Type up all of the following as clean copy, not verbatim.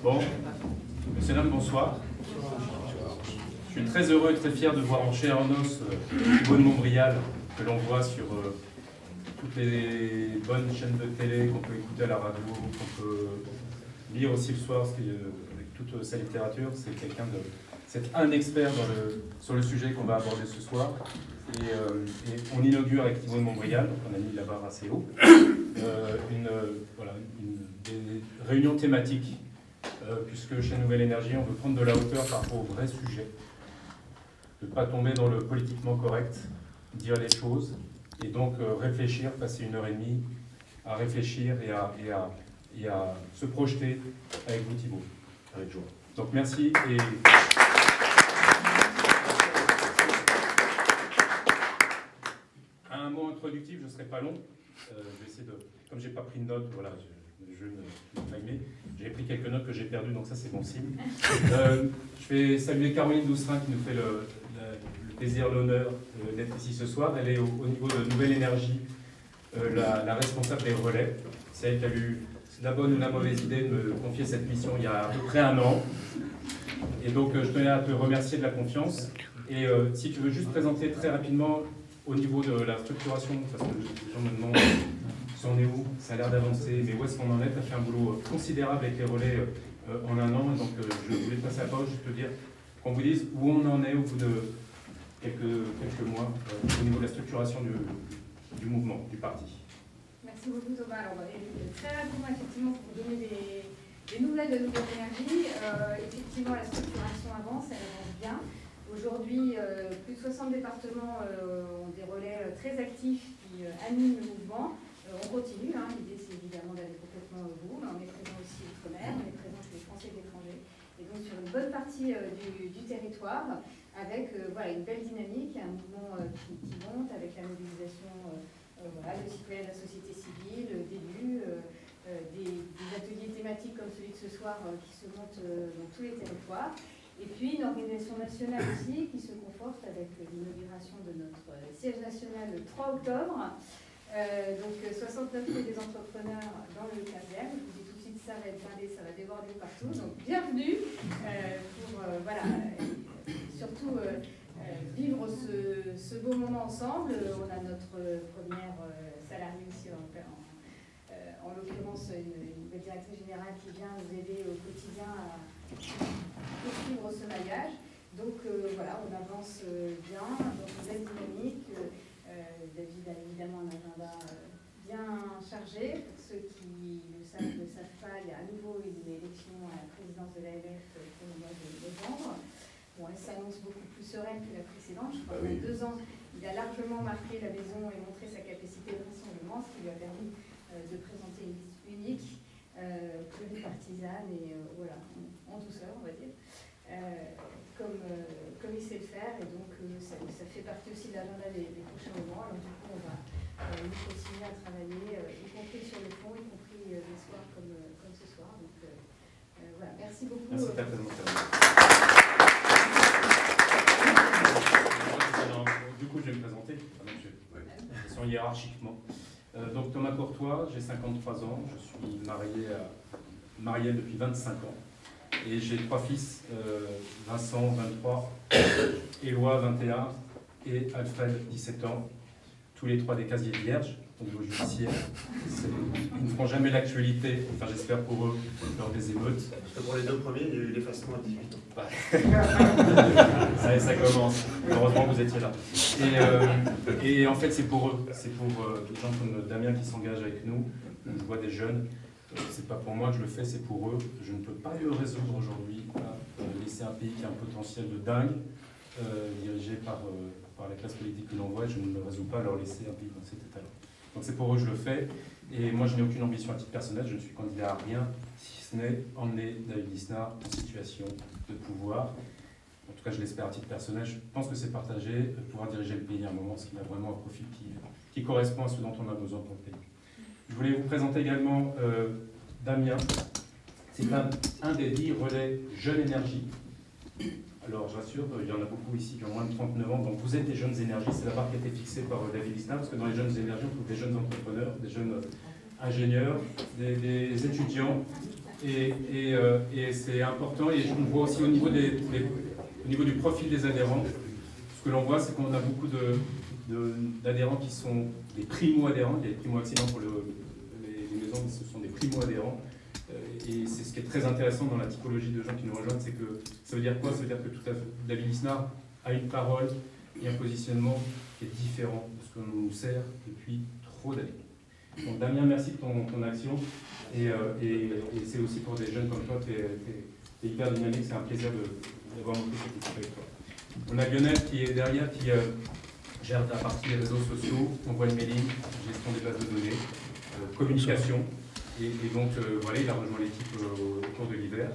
Bon, monsieur, dames, bonsoir. Je suis très heureux et très fier de voir en chair et en os Thibaut de Montbrial, que l'on voit sur toutes les bonnes chaînes de télé, qu'on peut écouter à la radio, qu'on peut lire aussi le soir, avec toute sa littérature. C'est quelqu'un de... C'est un expert sur le sujet qu'on va aborder ce soir. Et on inaugure avec Thibaut de Montbrial, donc on a mis la barre assez haut, des réunions thématiques, puisque chez Nouvelle Énergie, on veut prendre de la hauteur par rapport au vrai sujet, de ne pas tomber dans le politiquement correct, dire les choses, et donc réfléchir, passer 1h30 à réfléchir et à se projeter avec vous, Thibaut. Avec joie. Donc merci. Un mot introductif, je ne serai pas long. Je vais essayer de... Comme je n'ai pas pris de notes, voilà, je ne m'aimer. J'ai pris quelques notes que j'ai perdues, donc ça c'est bon signe. Je vais saluer Caroline Doucerin qui nous fait le plaisir, l'honneur d'être ici ce soir. Elle est au niveau de Nouvelle Énergie, la responsable des relais. C'est elle qui a eu la bonne ou la mauvaise idée de me confier cette mission il y a à peu près 1 an. Et donc je tenais à te remercier de la confiance. Et si tu veux juste présenter très rapidement au niveau de la structuration, parce que les gens me demandent si on est où, ça a l'air d'avancer, mais où est-ce qu'on en est? Tu as fait un boulot considérable avec les relais en 1 an, donc je voulais te passer la parole, juste te dire qu'on vous dise où on en est au bout de quelques mois au niveau de la structuration du mouvement, du parti. Merci beaucoup Thomas. Alors, très rapidement, effectivement, pour vous donner des nouvelles de Nouvelle Énergie, effectivement la structuration avance, elle avance bien. Aujourd'hui, plus de 60 départements ont des relais très actifs qui animent le mouvement. On continue, hein. L'idée c'est évidemment d'aller complètement au bout, mais on est présent aussi outre-mer, on est présent chez les Français de l'étranger, et donc sur une bonne partie du territoire, avec voilà, une belle dynamique, un mouvement qui monte, avec la mobilisation de citoyens de la société civile, d'élus, des ateliers thématiques comme celui de ce soir qui se montent dans tous les territoires. Et puis une organisation nationale aussi qui se conforte avec l'inauguration de notre siège national le 3 octobre. Donc 69 rue des entrepreneurs dans le 15e. Je vous dis tout de suite, ça va être blindé, ça va déborder partout. Donc bienvenue pour surtout vivre ce beau moment ensemble. On a notre première salariée aussi en l'occurrence une directrice générale qui vient nous aider au quotidien à poursuivre ce maillage. Donc voilà, on avance bien dans une belle dynamique. David a évidemment un agenda bien chargé. Pour ceux qui ne savent pas, il y a à nouveau une élection à la présidence de l'AMF pour le mois de novembre. Bon, elle s'annonce beaucoup plus sereine que la précédente. Je crois qu'en 2 ans, il a largement marqué la maison et montré sa capacité de rassemblement, ce qui lui a permis de présenter une liste unique, pluripartisane et voilà, en douceur, on va dire, comme il sait le faire. Et donc, ça fait partie aussi de l'agenda des prochains moments. Alors, du coup, on va nous continuer à travailler, y compris sur le fond, y compris les soirs comme ce soir. Donc, voilà, merci beaucoup. Merci, du coup, je vais me présenter, de façon hiérarchiquement. Donc Thomas Courtois, j'ai 53 ans, je suis marié depuis 25 ans et j'ai 3 fils, Vincent, 23, Éloi, 21 et Alfred, 17 ans, tous les 3 des casiers vierges au niveau judiciaire. Ils ne feront jamais l'actualité, enfin j'espère pour eux, lors des émeutes. Parce que pour les 2 premiers, il y a eu l'effacement à 18 ans. Ça commence. Heureusement que vous étiez là. Et en fait, c'est pour eux. C'est pour des gens comme Damien qui s'engagent avec nous. Je vois des jeunes. C'est pas pour moi que je le fais, c'est pour eux. Je ne peux pas le résoudre aujourd'hui. Laisser un pays qui a un potentiel de dingue, dirigé par la classe politique que l'on voit, je ne me résous pas à leur laisser un pays dans cet état-là. Donc c'est pour eux que je le fais. Et moi, je n'ai aucune ambition à titre personnel. Je ne suis candidat à rien, si ce n'est emmener David Lisnard en situation de pouvoir. En tout cas, je l'espère à titre personnel. Je pense que c'est partagé, de pouvoir diriger le pays à un moment, parce qu'il a vraiment un profil qui correspond à ce dont on a besoin pour le pays. Je voulais vous présenter également Damien. C'est un des 10 relais Jeunes Énergie. Alors, je rassure, il y en a beaucoup ici qui ont moins de 39 ans, donc vous êtes des jeunes énergies. C'est la barre qui a été fixée par David Lisnard, parce que dans les jeunes énergies, on trouve des jeunes entrepreneurs, des jeunes ingénieurs, des étudiants, Et c'est important, et on voit aussi au niveau du profil des adhérents, ce que l'on voit, c'est qu'on a beaucoup d'adhérents qui sont des primo-adhérents. Il y a des primo-accidents pour les maisons, ce sont des primo-adhérents. Et c'est ce qui est très intéressant dans la typologie de gens qui nous rejoignent, c'est que ça veut dire quoi? Ça veut dire que tout à fait, David Lisnard a une parole et un positionnement qui est différent de ce que l'on nous sert depuis trop d'années. Donc Damien, merci de ton action. Et c'est aussi pour des jeunes comme toi, tu es hyper dynamique, c'est un plaisir d'avoir monté cette équipe avec toi. On a Lionel qui est derrière, qui gère la partie des réseaux sociaux, envoi de mailing, gestion des bases de données, communication. Et donc voilà, il a rejoint l'équipe au cours de l'hiver.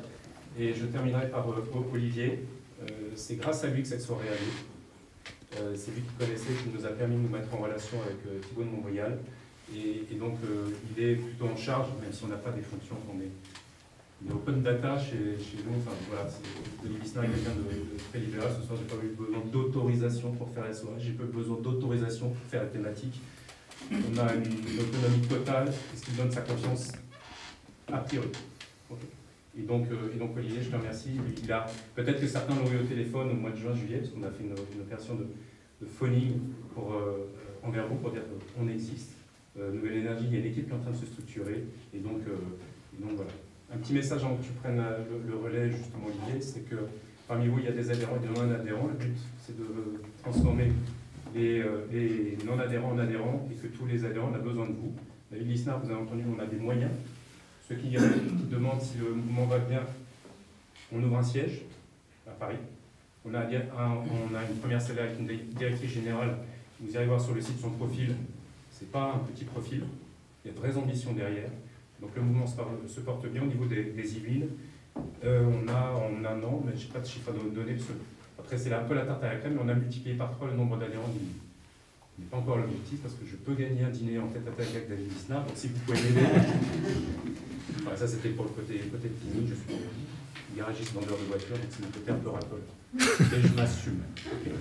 Et je terminerai par Olivier. C'est grâce à lui que cette soirée a lieu. C'est lui qui connaissait, qui nous a permis de nous mettre en relation avec Thibaut de Montbrial. Et donc il est plutôt en charge, même si on n'a pas des fonctions, il est open data chez nous. Enfin voilà, Olivier Lisnard est quelqu'un de très libéral. Ce soir, j'ai pas eu besoin d'autorisation pour faire la soirée, j'ai pas eu besoin d'autorisation pour faire la thématique. On a une autonomie totale, ce qui donne sa confiance a priori. Okay. Et donc Olivier, je te remercie. Peut-être que certains l'ont eu au téléphone au mois de juin, juillet, parce qu'on a fait une opération de phoning envers vous pour dire qu'on existe. Nouvelle Énergie, il y a une équipe qui est en train de se structurer. Et donc voilà. Un petit message avant que tu prennes le relais, justement, Olivier, c'est que parmi vous, il y a des adhérents et des non-adhérents. Le but, c'est de transformer les non-adhérents en adhérents et que tous les adhérents ont besoin de vous. David Lisnard, vous avez entendu, on a des moyens. Ceux qui demandent si le mouvement va bien, on ouvre un siège à Paris. On a une première salle avec une directrice générale. Vous irez voir sur le site son profil. Ce n'est pas un petit profil. Il y a de vraies ambitions derrière. Donc le mouvement se porte bien au niveau des Yvelines. On a en un an, mais je n'ai pas de chiffre à donner, parce que après c'est un peu la tarte à la crème, mais on a multiplié par 3 le nombre d'adhérents d'Yvelines. Ce n'est pas encore l'objectif, parce que je peux gagner un dîner en tête-à-tête avec David Lisnard, donc si vous pouvez m'aider. Voilà, ça c'était pour le côté technique, je suis garagiste vendeur de voitures, donc c'est mon côté un peu racole. Et je m'assume. Okay.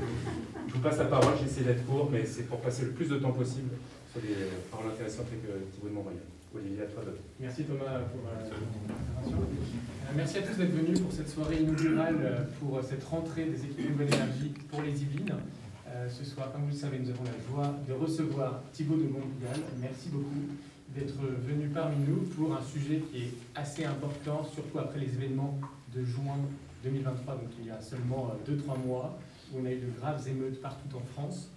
Je vous passe la parole, j'essaie d'être court, mais c'est pour passer le plus de temps possible sur les paroles intéressantes avec Thibaut de Montbrial. Olivier, à toi. Merci Thomas pour l'intervention. Merci à tous d'être venus pour cette soirée inaugurale, pour cette rentrée des équipes Nouvelle Énergie pour les Yvelines. Ce soir, comme vous le savez, nous avons la joie de recevoir Thibaut de Montbrial. Merci beaucoup d'être venu parmi nous pour un sujet qui est assez important, surtout après les événements de juin 2023, donc il y a seulement 2-3 mois, où on a eu de graves émeutes partout en France.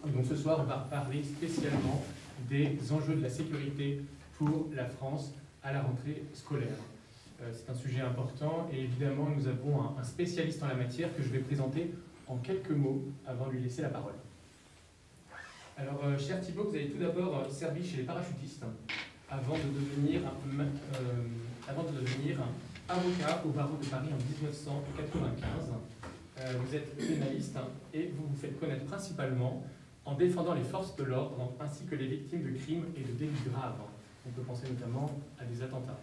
Et donc ce soir, on va parler spécialement des enjeux de la sécurité pour la France à la rentrée scolaire. C'est un sujet important et évidemment, nous avons un spécialiste en la matière que je vais présenter en quelques mots avant de lui laisser la parole. Alors, cher Thibaut, vous avez tout d'abord servi chez les parachutistes avant de devenir avocat au barreau de Paris en 1995. Vous êtes pénaliste et vous vous faites connaître principalement en défendant les forces de l'ordre ainsi que les victimes de crimes et de délits graves. On peut penser notamment à des attentats.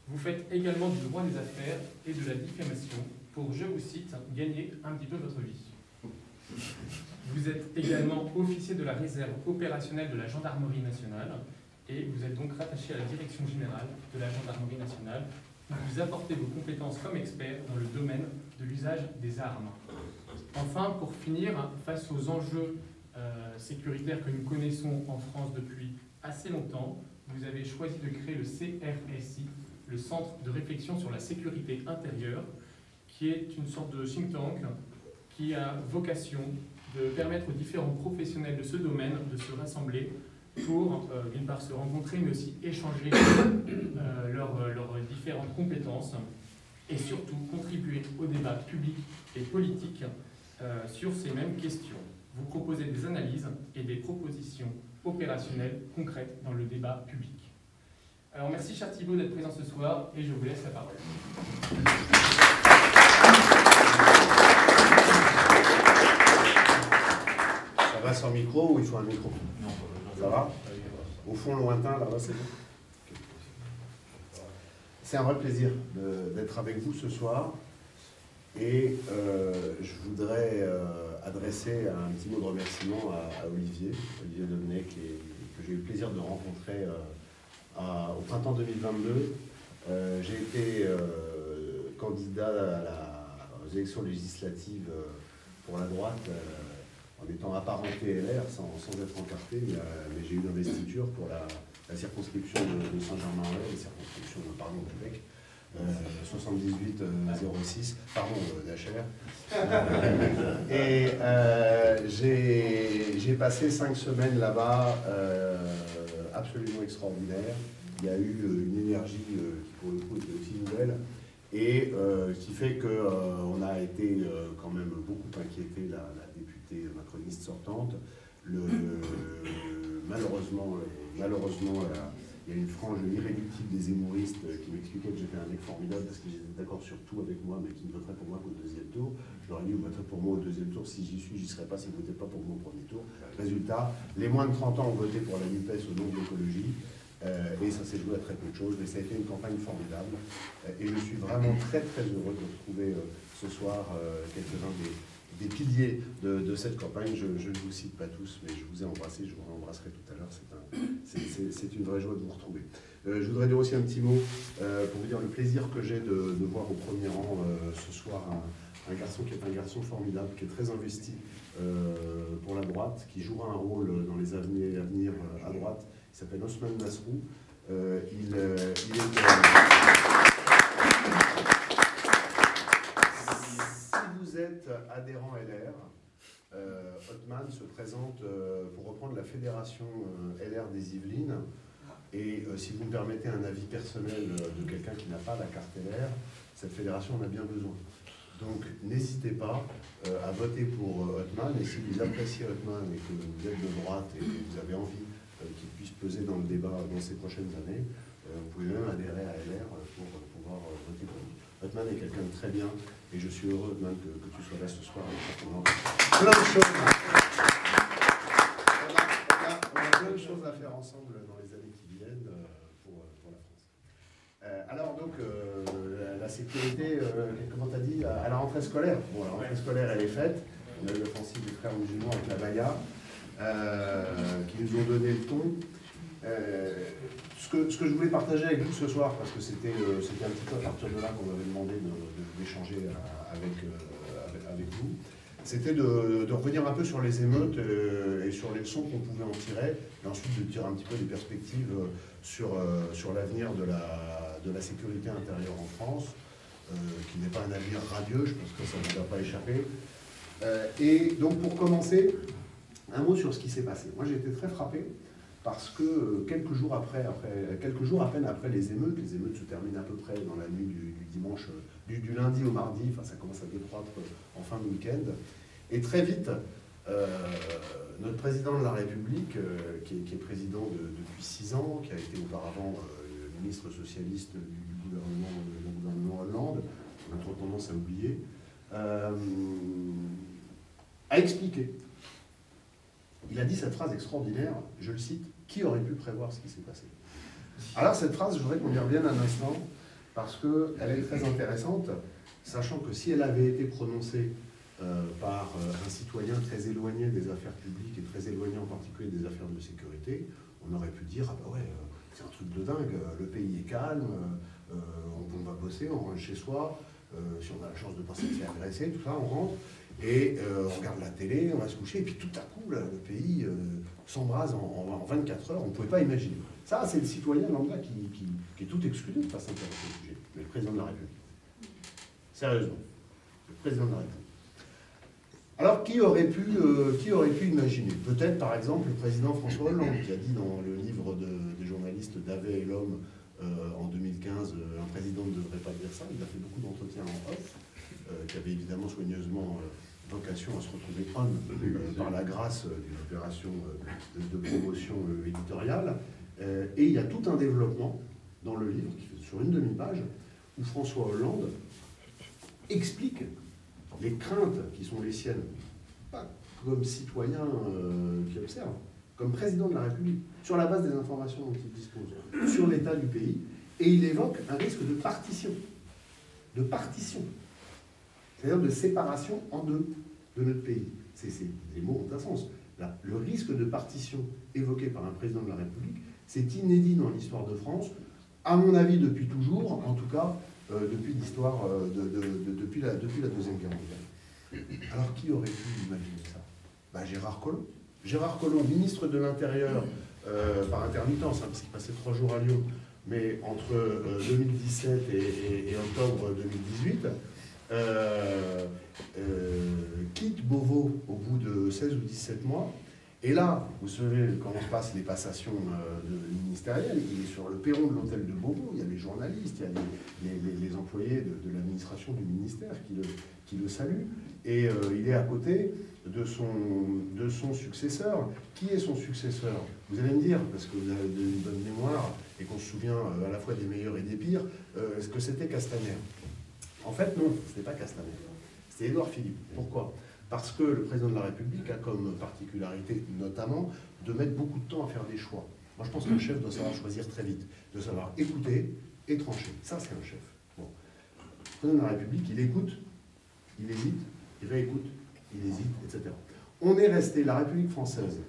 Vous faites également du droit des affaires et de la diffamation pour, je vous cite, gagner un petit peu votre vie. Vous êtes également officier de la réserve opérationnelle de la Gendarmerie nationale et vous êtes donc rattaché à la direction générale de la Gendarmerie nationale où vous apportez vos compétences comme expert dans le domaine de l'usage des armes. Enfin, pour finir, face aux enjeux sécuritaires que nous connaissons en France depuis assez longtemps, vous avez choisi de créer le CRSI, le Centre de réflexion sur la sécurité intérieure, qui est une sorte de think tank qui a vocation de permettre aux différents professionnels de ce domaine de se rassembler pour, d'une part, se rencontrer, mais aussi échanger leurs différentes compétences et surtout contribuer au débat public et politique sur ces mêmes questions. Vous proposez des analyses et des propositions opérationnelles concrètes dans le débat public. Alors merci cher Thibaut d'être présent ce soir et je vous laisse la parole. Ça va sans micro ou il faut un micro? Non, ça va? Au fond lointain, là-bas, c'est bon. C'est un vrai plaisir d'être avec vous ce soir. Et je voudrais adresser un petit mot de remerciement à Olivier Devenay, que j'ai eu le plaisir de rencontrer au printemps 2022 J'ai été candidat aux élections législatives pour la droite en étant apparenté LR sans être encarté, mais j'ai eu l'investiture pour la circonscription de Saint-Germain-en-Laye, la circonscription de Québec, 78-06, pardon, d'HR. Et j'ai passé 5 semaines là-bas, absolument extraordinaire. Il y a eu une énergie qui, pour le coup, était aussi nouvelle, et qui fait qu'on a été quand même beaucoup inquiété, la députée macroniste sortante. Malheureusement, il y a une frange irréductible des hémoristes qui m'expliquaient que j'étais un mec formidable parce qu'ils étaient d'accord sur tout avec moi, mais qui ne voteraient pour moi qu'au deuxième tour. Je leur ai dit, vous voterez pour moi au deuxième tour, si j'y suis, j'y serai pas, si vous ne votez pas pour moi au premier tour. Résultat, les moins de 30 ans ont voté pour la NUPES au nom de l'écologie, et ça s'est joué à très peu de choses, mais ça a été une campagne formidable. Et je suis vraiment très très heureux de retrouver ce soir quelques-uns des piliers de cette campagne. Je ne vous cite pas tous, mais je vous ai embrassé, je vous embrasserai tout à l'heure. C'est une vraie joie de vous retrouver. Je voudrais dire aussi un petit mot pour vous dire le plaisir que j'ai de voir au premier rang ce soir un garçon qui est un garçon formidable, qui est très investi pour la droite, qui jouera un rôle dans les années à venir à droite. Il s'appelle Osman Nasrou. Il est... Vous êtes adhérent LR, Othman se présente pour reprendre la fédération LR des Yvelines. Et si vous me permettez un avis personnel de quelqu'un qui n'a pas la carte LR, cette fédération en a bien besoin. Donc n'hésitez pas à voter pour Othman. Et si vous appréciez Othman et que vous êtes de droite et que vous avez envie qu'il puisse peser dans le débat dans ces prochaines années, vous pouvez même adhérer à LR pour pouvoir voter pour lui. Othman est quelqu'un de très bien, et je suis heureux, Othman, que tu sois là ce soir. Plein de choses. On a plein de choses à faire ensemble dans les années qui viennent pour la France. Alors donc, la sécurité, comment tu as dit, à la rentrée scolaire. Bon, la rentrée scolaire, elle est faite. On a eu l'offensive des frères musulmans avec la Baïa, qui nous ont donné le ton. Ce que je voulais partager avec vous ce soir, parce que c'était un petit peu à partir de là qu'on m'avait demandé d'échanger avec vous, c'était de revenir un peu sur les émeutes et sur les leçons qu'on pouvait en tirer, et ensuite de tirer un petit peu des perspectives sur l'avenir de la sécurité intérieure en France, qui n'est pas un avenir radieux, je pense que ça ne vous a pas échappé. Et donc pour commencer, un mot sur ce qui s'est passé. Moi j'ai été très frappé, parce que quelques jours à peine après les émeutes se terminent à peu près dans la nuit du dimanche, du lundi au mardi, enfin ça commence à décroître en fin de week-end, et très vite, notre président de la République, qui est président depuis 6 ans, qui a été auparavant ministre socialiste du gouvernement Hollande, on a trop tendance à oublier, a expliqué. Il a dit cette phrase extraordinaire, je le cite, « Qui aurait pu prévoir ce qui s'est passé ?» Alors cette phrase, je voudrais qu'on y revienne un instant, parce qu'elle est très intéressante, sachant que si elle avait été prononcée par un citoyen très éloigné des affaires publiques et très éloigné en particulier des affaires de sécurité, on aurait pu dire « Ah bah ouais, c'est un truc de dingue, le pays est calme, on va bosser, on rentre chez soi, si on a la chance de ne pas se faire agresser, tout ça, on rentre. » Et on regarde la télé, on va se coucher, et puis tout à coup, là, le pays s'embrase en 24 heures, on ne pouvait pas imaginer. Ça, c'est le citoyen lambda qui est tout exclu de ne pas s'intéresser au sujet. Mais le président de la République. Sérieusement. Le président de la République. Alors, qui aurait pu imaginer? Peut-être, par exemple, le président François Hollande, qui a dit dans le livre des journalistes d'Avé et l'Homme en 2015, un président ne devrait pas dire ça. Il a fait beaucoup d'entretiens en off, qui avait évidemment soigneusement vocation à se retrouver homme par la grâce d'une opération de promotion éditoriale. Et il y a tout un développement dans le livre, qui fait sur une demi-page, où François Hollande explique les craintes qui sont les siennes, pas comme citoyen qui observe, comme président de la République, sur la base des informations dont il dispose, sur l'état du pays, et il évoque un risque de partition. De partition. C'est-à-dire de séparation en deux de notre pays. Les mots ont un sens. Là, le risque de partition évoqué par un président de la République, c'est inédit dans l'histoire de France, à mon avis depuis toujours, en tout cas depuis l'histoire, depuis la Deuxième Guerre mondiale. Alors qui aurait pu imaginer ça? Ben, Gérard Collomb. Gérard Collomb, ministre de l'Intérieur, par intermittence, hein, parce qu'il passait 3 jours à Lyon, mais entre 2017 et octobre 2018, quitte Beauvau au bout de 16 ou 17 mois. Et là, vous savez comment se passent les passations ministérielles. Il est sur le perron de l'hôtel de Beauvau, il y a les journalistes, il y a les employés de l'administration du ministère qui le saluent. Et il est à côté de son successeur. Qui est son successeur? Vous allez me dire, parce que vous avez une bonne mémoire et qu'on se souvient à la fois des meilleurs et des pires, est-ce que c'était Castaner? En fait, non, ce n'était pas Castaner. C'était Édouard Philippe. Pourquoi? Parce que le président de la République a comme particularité, notamment, de mettre beaucoup de temps à faire des choix. Moi, je pense qu'un chef doit savoir choisir très vite, de savoir écouter et trancher. Ça, c'est un chef. Bon. Le président de la République, il écoute, il hésite, il réécoute, il hésite, etc. On est resté, la République française,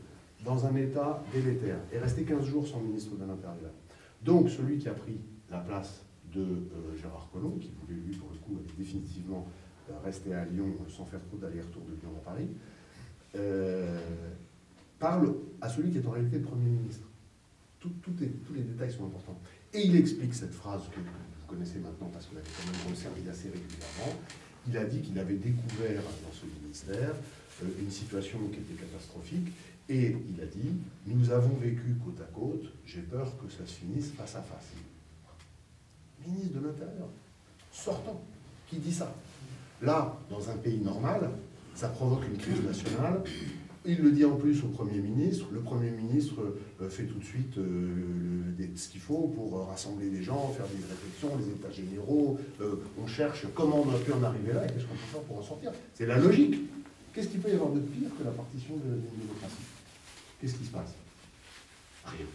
dans un état délétère, est resté 15 jours sans ministre de l'Intérieur. Donc, celui qui a pris la place de Gérard Collomb, qui voulait, lui, pour le coup, aller définitivement rester à Lyon sans faire trop d'aller-retour de Lyon à Paris, parle à celui qui est en réalité le Premier ministre. Tous les détails sont importants. Et il explique cette phrase que vous connaissez maintenant parce que vous l'avez quand même resservi assez régulièrement. Il a dit qu'il avait découvert dans ce ministère une situation qui était catastrophique et il a dit « Nous avons vécu côte à côte, j'ai peur que ça se finisse face à face. » Ministre de l'Intérieur, sortant, qui dit ça? Là, dans un pays normal, ça provoque une crise nationale. Il le dit en plus au Premier ministre. Le Premier ministre fait tout de suite ce qu'il faut pour rassembler les gens, faire des réflexions, les états généraux. On cherche comment on a pu en arriver là et qu'est-ce qu'on peut faire pour en sortir. C'est la logique. Qu'est-ce qu'il peut y avoir de pire que la partition d'une démocratie? Qu'est-ce qui se passe? Rien.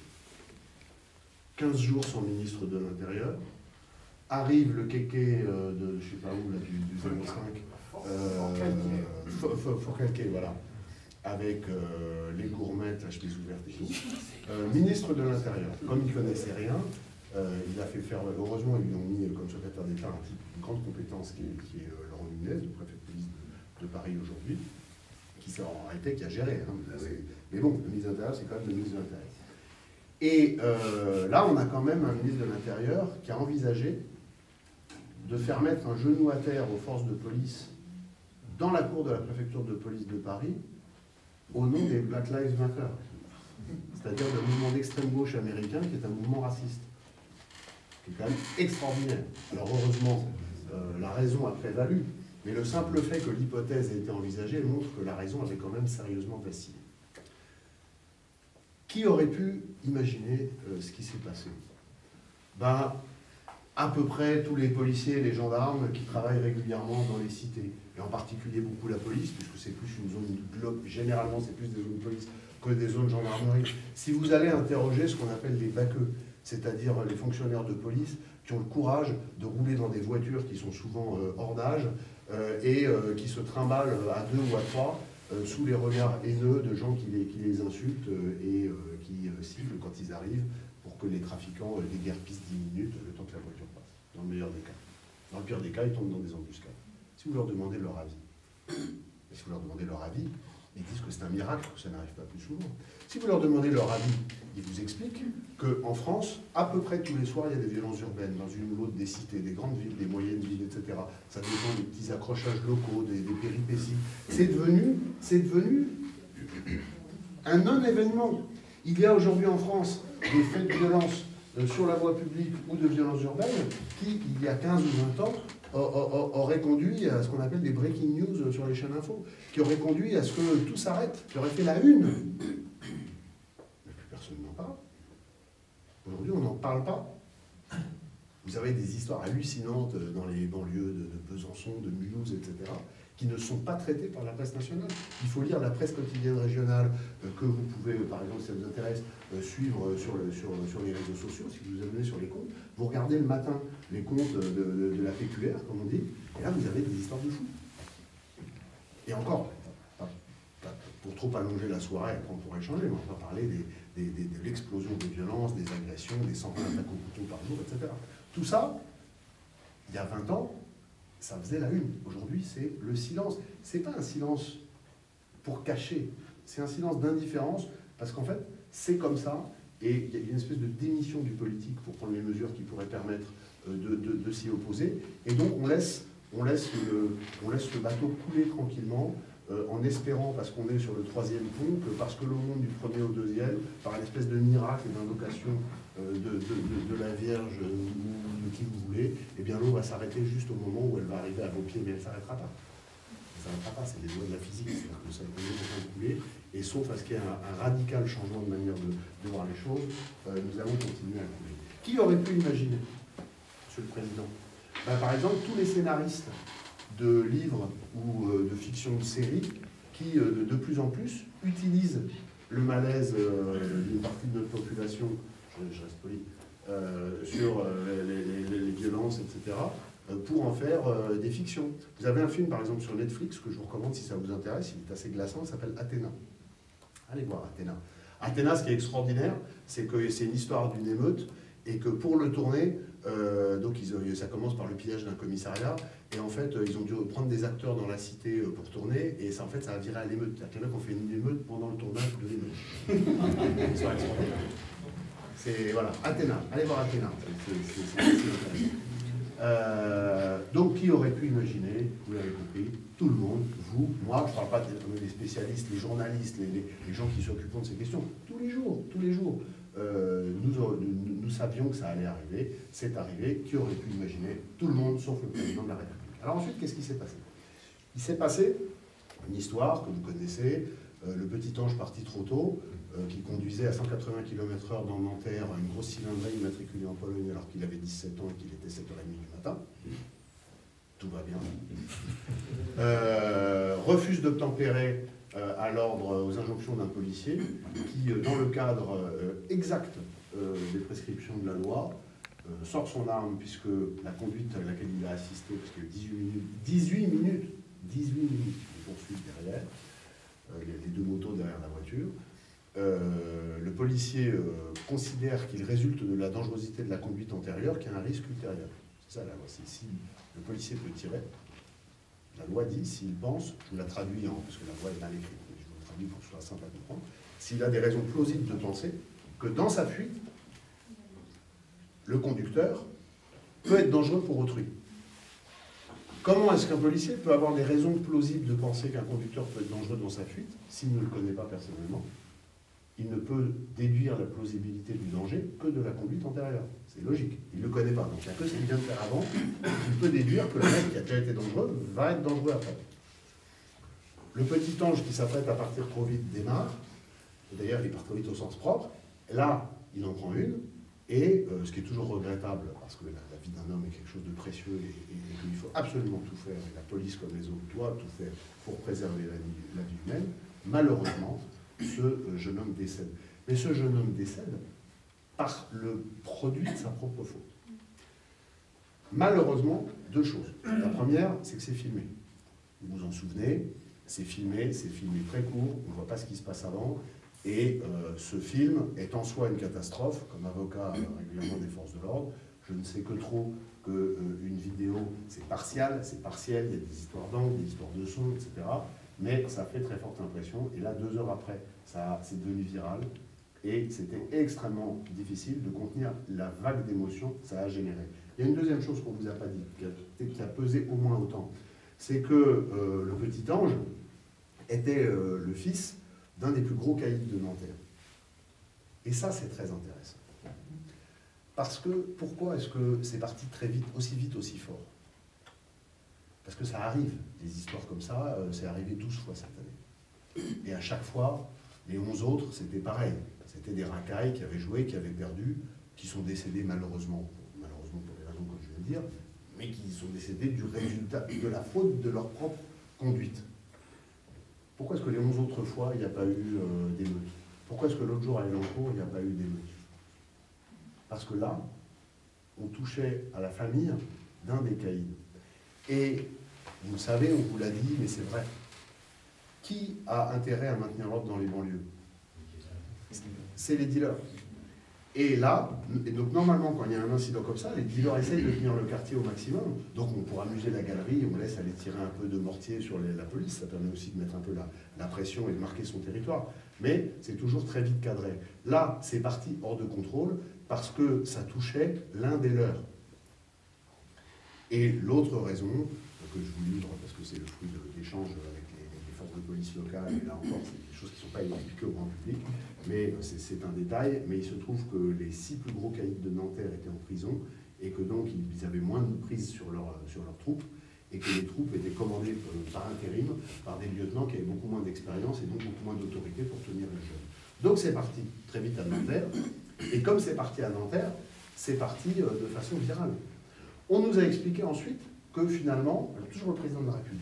15 jours sans ministre de l'Intérieur. Arrive le kéké de, je sais pas où, là, du 05, Fourcalquet, voilà, avec les gourmettes, la chemise ouverte et tout. Ministre de l'Intérieur, comme il ne connaissait rien, il a fait faire, heureusement, ils lui ont mis comme secrétaire d'État un type de grande compétence qui est Laurent Nunez, le préfet de police de Paris aujourd'hui, qui s'est en réalité qui a géré. Hein, mais bon, le ministre de l'Intérieur, c'est quand même le ministre de l'Intérieur. Et là, on a quand même un ministre de l'Intérieur qui a envisagé de faire mettre un genou à terre aux forces de police dans la cour de la préfecture de police de Paris au nom des Black Lives Matter, c'est-à-dire le mouvement d'extrême gauche américain qui est un mouvement raciste, qui est quand même extraordinaire. Alors heureusement, la raison a prévalu, mais le simple fait que l'hypothèse ait été envisagée montre que la raison avait quand même sérieusement vacillé. Qui aurait pu imaginer ce qui s'est passé? Ben, à peu près tous les policiers et les gendarmes qui travaillent régulièrement dans les cités, et en particulier beaucoup la police, puisque c'est plus une zone globe, généralement c'est plus des zones de police que des zones de gendarmerie. Si vous allez interroger ce qu'on appelle les baqueux, c'est-à-dire les fonctionnaires de police qui ont le courage de rouler dans des voitures qui sont souvent hors d'âge et qui se trimballent à 2 ou à 3 sous les regards haineux de gens qui les insultent et qui sifflent quand ils arrivent pour que les trafiquants déguerpissent 10 minutes le temps que la voiture passe, dans le meilleur des cas. Dans le pire des cas, ils tombent dans des embuscades. Si vous leur demandez leur avis, ils disent que c'est un miracle, que ça n'arrive pas plus souvent. Si vous leur demandez leur avis, ils vous expliquent qu'en France, à peu près tous les soirs, il y a des violences urbaines, dans une ou l'autre des cités, des grandes villes, des moyennes villes, etc. Ça dépend des petits accrochages locaux, des péripéties. C'est devenu un non-événement. Il y a aujourd'hui en France des faits de violence sur la voie publique ou de violence urbaine qui, il y a 15 ou 20 ans, auraient conduit à ce qu'on appelle des breaking news sur les chaînes info, qui auraient conduit à ce que tout s'arrête, qui auraient fait la une. Mais plus personne n'en parle. Aujourd'hui, on n'en parle pas. Vous avez des histoires hallucinantes dans les banlieues de Besançon, de Mulhouse, etc., qui ne sont pas traitées par la presse nationale. Il faut lire la presse quotidienne régionale que vous pouvez, par exemple, si ça vous intéresse, suivre sur les réseaux sociaux, si vous vous abonnez sur les comptes. Vous regardez le matin les comptes de la PQR, comme on dit, et là, vous avez des histoires de fous. Et encore, pour trop allonger la soirée, après on pourrait changer, mais on va parler de l'explosion des violences, des agressions, des 120 attaques au couteau par jour, etc. Tout ça, il y a 20 ans, ça faisait la une. Aujourd'hui, c'est le silence. C'est pas un silence pour cacher, c'est un silence d'indifférence, parce qu'en fait, c'est comme ça, et il y a une espèce de démission du politique pour prendre les mesures qui pourraient permettre de s'y opposer, et donc on laisse le bateau couler tranquillement, en espérant, parce qu'on est sur le 3e pont, que parce que l'eau monte du 1er au 2e, par une espèce de miracle et d'invocation de la Vierge ou de qui vous voulez, eh bien l'eau va s'arrêter juste au moment où elle va arriver à vos pieds, mais elle ne s'arrêtera pas. Elle ne s'arrêtera pas, c'est les lois de la physique, c'est-à-dire que ça va continuer de couler, et sauf à ce qu'il y ait un radical changement de manière de voir les choses, nous allons continuer à couler. Qui aurait pu imaginer, Monsieur le Président, par exemple, tous les scénaristes de livres ou de fiction de séries qui, de plus en plus, utilisent le malaise d'une partie de notre population, je reste poli, sur les violences, etc., pour en faire des fictions. Vous avez un film, par exemple, sur Netflix, que je vous recommande si ça vous intéresse, il est assez glaçant, il s'appelle Athéna. Allez voir Athéna. Athéna, ce qui est extraordinaire, c'est que c'est une histoire d'une émeute, et que pour le tourner, donc ça commence par le pillage d'un commissariat, et en fait, ils ont dû prendre des acteurs dans la cité pour tourner, et ça, en fait, ça a viré à l'émeute. C'est-à-dire qu'il y en a qui ont fait une émeute pendant le tournage de l'émeute. Histoire extraordinaire. C'est, voilà, Athéna. Allez voir Athéna. Donc, qui aurait pu imaginer, vous l'avez compris, tout le monde, vous, moi, je ne parle pas des spécialistes, les journalistes, les gens qui s'occupent de ces questions, tous les jours, nous savions que ça allait arriver, c'est arrivé, qui aurait pu imaginer, tout le monde, sauf le président de la République. Alors ensuite, qu'est-ce qui s'est passé? Il s'est passé une histoire que vous connaissez, le petit ange parti trop tôt, qui conduisait à 180 km/h dans Nanterre une grosse cylindrée immatriculée en Pologne alors qu'il avait 17 ans et qu'il était 7h30 du matin. Tout va bien. Refuse d'obtempérer à l'ordre, aux injonctions d'un policier qui, dans le cadre exact des prescriptions de la loi, sort son arme puisque la conduite à laquelle il a assisté, parce que 18 minutes de poursuite derrière, les deux motos derrière la voiture, le policier considère qu'il résulte de la dangerosité de la conduite antérieure qu'il y a un risque ultérieur. C'est ça la loi, c'est si le policier peut tirer, la loi dit, s'il pense, je vous la traduis, parce que la loi est mal écrite, mais je vous la traduis pour que ce soit simple à comprendre, s'il a des raisons plausibles de penser que dans sa fuite, le conducteur peut être dangereux pour autrui. Comment est-ce qu'un policier peut avoir des raisons plausibles de penser qu'un conducteur peut être dangereux dans sa fuite s'il ne le connaît pas personnellement? Il ne peut déduire la plausibilité du danger que de la conduite antérieure. C'est logique. Il ne le connaît pas. Donc il n'y a que ce qu'il vient de faire avant. Il peut déduire que le mec qui a déjà été dangereux va être dangereux après. Le petit ange qui s'apprête à partir trop vite démarre. D'ailleurs, il part trop vite au sens propre. Là, il en prend une. Et ce qui est toujours regrettable, parce que la vie d'un homme est quelque chose de précieux et qu'il faut absolument tout faire, et la police comme les autres doit tout faire pour préserver la vie humaine, malheureusement, ce jeune homme décède. Mais ce jeune homme décède par le produit de sa propre faute. Malheureusement, deux choses. La première, c'est que c'est filmé. Vous vous en souvenez, c'est filmé très court, on ne voit pas ce qui se passe avant. Et ce film est en soi une catastrophe. Comme avocat régulièrement des forces de l'ordre, je ne sais que trop qu'une vidéo, c'est partiel, il y a des histoires d'angle, des histoires de son, etc. Mais ça fait très forte impression. Et là, 2 heures après, c'est devenu viral. Et c'était extrêmement difficile de contenir la vague d'émotions que ça a généré. Il y a une deuxième chose qu'on ne vous a pas dit, qui a pesé au moins autant. C'est que le petit ange était le fils d'un des plus gros caïds de Nanterre. Et ça, c'est très intéressant. Parce que, pourquoi est-ce que c'est parti très vite, aussi fort? Parce que ça arrive, des histoires comme ça, c'est arrivé 12 fois cette année. Et à chaque fois, les 11 autres, c'était pareil. C'était des racailles qui avaient joué, qui avaient perdu, qui sont décédés malheureusement pour les raisons que je viens de dire, mais qui sont décédés du résultat, de la faute de leur propre conduite. Pourquoi est-ce que les 11 autres fois, il n'y a pas eu d'émeute? Pourquoi est-ce que l'autre jour à Elancourt, il n'y a pas eu d'émeute? Parce que là, on touchait à la famille d'un des caïds. Et vous le savez, on vous l'a dit, mais c'est vrai. Qui a intérêt à maintenir l'ordre dans les banlieues? C'est les dealers. Et là, donc normalement, quand il y a un incident comme ça, les dealers essayent de tenir le quartier au maximum. Donc pour amuser la galerie, on laisse aller tirer un peu de mortier sur la police. Ça permet aussi de mettre un peu la pression et de marquer son territoire. Mais c'est toujours très vite cadré. Là, c'est parti hors de contrôle parce que ça touchait l'un des leurs. Et l'autre raison, que je vous livre parce que c'est le fruit d'échanges avec les forces de police locales, et là encore, c'est des choses qui ne sont pas expliquées au grand public, mais c'est un détail. Mais il se trouve que les 6 plus gros caïds de Nanterre étaient en prison, et que donc ils avaient moins de prise sur leurs troupes, et que les troupes étaient commandées par intérim, par des lieutenants qui avaient beaucoup moins d'expérience et donc beaucoup moins d'autorité pour tenir les jeunes. Donc c'est parti très vite à Nanterre, et comme c'est parti à Nanterre, c'est parti de façon virale. On nous a expliqué ensuite que finalement, alors toujours le président de la République,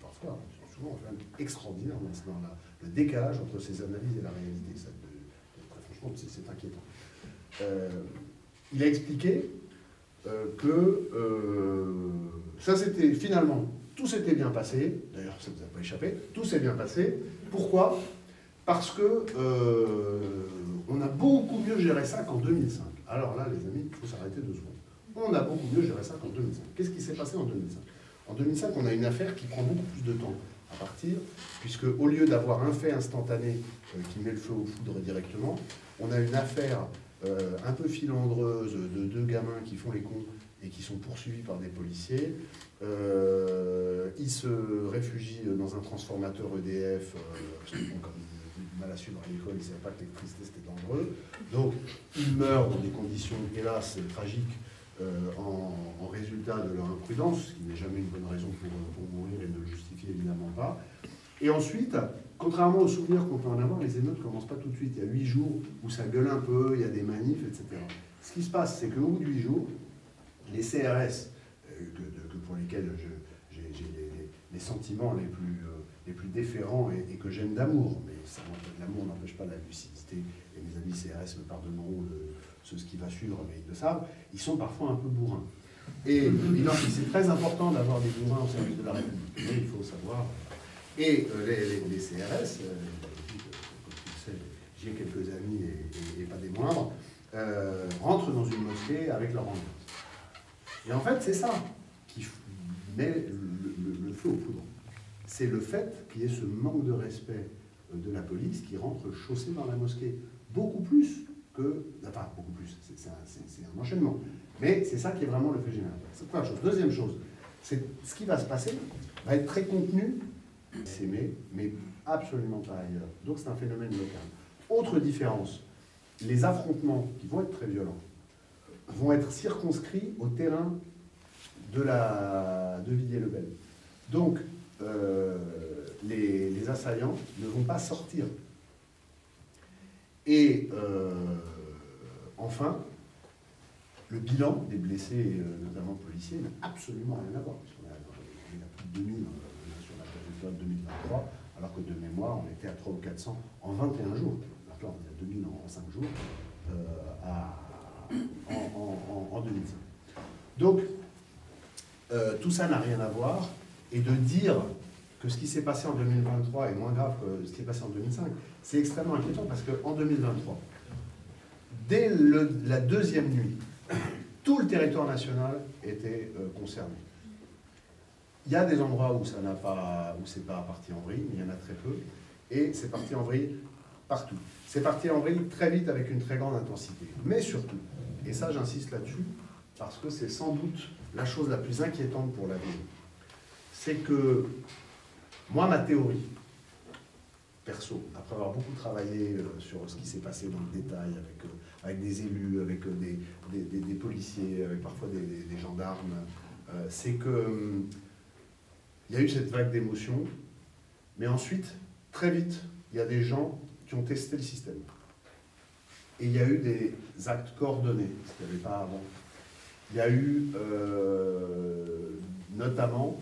parfois, souvent, c'est même extraordinaire maintenant, le décalage entre ses analyses et la réalité, ça, franchement, c'est inquiétant. Il a expliqué que ça s'était finalement, tout s'était bien passé, d'ailleurs ça ne vous a pas échappé, tout s'est bien passé. Pourquoi? Parce que on a beaucoup mieux géré ça qu'en 2005. Alors là, les amis, il faut s'arrêter 2 secondes. On a beaucoup mieux géré ça qu'en 2005. Qu'est-ce qui s'est passé en 2005? En 2005, on a une affaire qui prend beaucoup plus de temps à partir, puisque au lieu d'avoir un fait instantané qui met le feu aux foudres directement, on a une affaire un peu filandreuse de 2 gamins qui font les cons et qui sont poursuivis par des policiers. Ils se réfugient dans un transformateur EDF, parce que bon, comme ils ont du mal à suivre à l'école, ils ne savaient pas que l'électricité c'était dangereux. Donc ils meurent dans des conditions, hélas, tragiques, en résultat de leur imprudence, ce qui n'est jamais une bonne raison pour mourir et ne le justifie évidemment pas. Et ensuite, contrairement aux souvenirs qu'on peut en avoir, les émeutes ne commencent pas tout de suite. Il y a 8 jours où ça gueule un peu, il y a des manifs, etc. Ce qui se passe, c'est qu'au bout de 8 jours, les CRS, pour lesquels j'ai les sentiments les plus déférents et que j'aime d'amour, mais l'amour n'empêche pas la lucidité, et mes amis CRS me pardonneront ce qui va suivre, mais ils le savent, ils sont parfois un peu bourrins. Et c'est très important d'avoir des bourrins au service de la République, mais il faut savoir. Et les CRS, comme tu le sais, j'y ai quelques amis et pas des moindres, rentrent dans une mosquée avec leur ambiance. Et en fait, c'est ça qui met le feu aux poudres. C'est le fait qu'il y ait ce manque de respect de la police qui rentre chaussée dans la mosquée. Beaucoup plus que... Enfin, beaucoup plus, c'est un enchaînement. Mais c'est ça qui est vraiment le fait général. C'est première chose. Deuxième chose, c'est ce qui va se passer va être très contenu, mais absolument pas ailleurs. Donc c'est un phénomène local. Autre différence, les affrontements, qui vont être très violents, vont être circonscrits au terrain de Villiers-le-Bel. Donc, les assaillants ne vont pas sortir. Et enfin, le bilan des blessés, notamment policiers, n'a absolument rien à voir. Puisqu'on a plus de 2000 sur la période 2023, alors que de mémoire, on était à 300 ou 400 en 21 jours. Donc là, on est à 2000 en 5 jours en 2005. Donc, tout ça n'a rien à voir. Et de dire que ce qui s'est passé en 2023 est moins grave que ce qui est passé en 2005, c'est extrêmement inquiétant parce qu'en 2023, dès la deuxième nuit, tout le territoire national était concerné. Il y a des endroits où ça n'a pas, où c'est pas parti en vrille, mais il y en a très peu, et c'est parti en vrille partout. C'est parti en vrille très vite avec une très grande intensité. Mais surtout, et ça j'insiste là-dessus, parce que c'est sans doute la chose la plus inquiétante pour l'avenir, c'est que moi, ma théorie, perso, après avoir beaucoup travaillé sur ce qui s'est passé dans le détail, avec des élus, avec des policiers, avec parfois des gendarmes, c'est que il y a eu cette vague d'émotions, mais ensuite, très vite, il y a des gens qui ont testé le système. Et il y a eu des actes coordonnés, ce qu'il n'y avait pas avant. Il y a eu notamment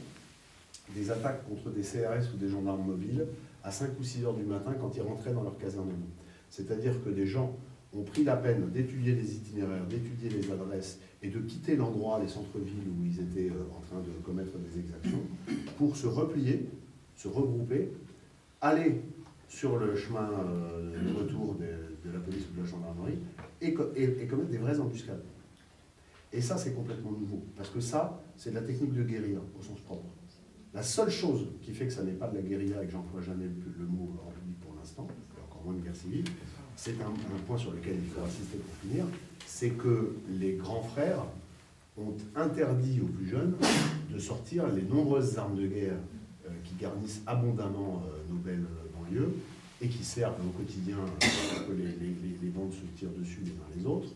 des attaques contre des CRS ou des gendarmes mobiles à 5 ou 6 heures du matin quand ils rentraient dans leur casernement. C'est-à-dire que des gens ont pris la peine d'étudier les itinéraires, d'étudier les adresses et de quitter l'endroit, les centres-villes où ils étaient en train de commettre des exactions, pour se replier se regrouper, aller sur le chemin de retour de la police ou de la gendarmerie et commettre des vraies embuscades. Et ça, c'est complètement nouveau, parce que ça, c'est de la technique de guérilla, au sens propre. La seule chose qui fait que ça n'est pas de la guérilla, et que j'emploie jamais le mot en public pour l'instant, et encore moins de guerre civile, c'est un point sur lequel il faut insister pour finir, c'est que les grands frères ont interdit aux plus jeunes de sortir les nombreuses armes de guerre qui garnissent abondamment nos belles banlieues et qui servent au quotidien pour que les bandes se tirent dessus les uns les autres.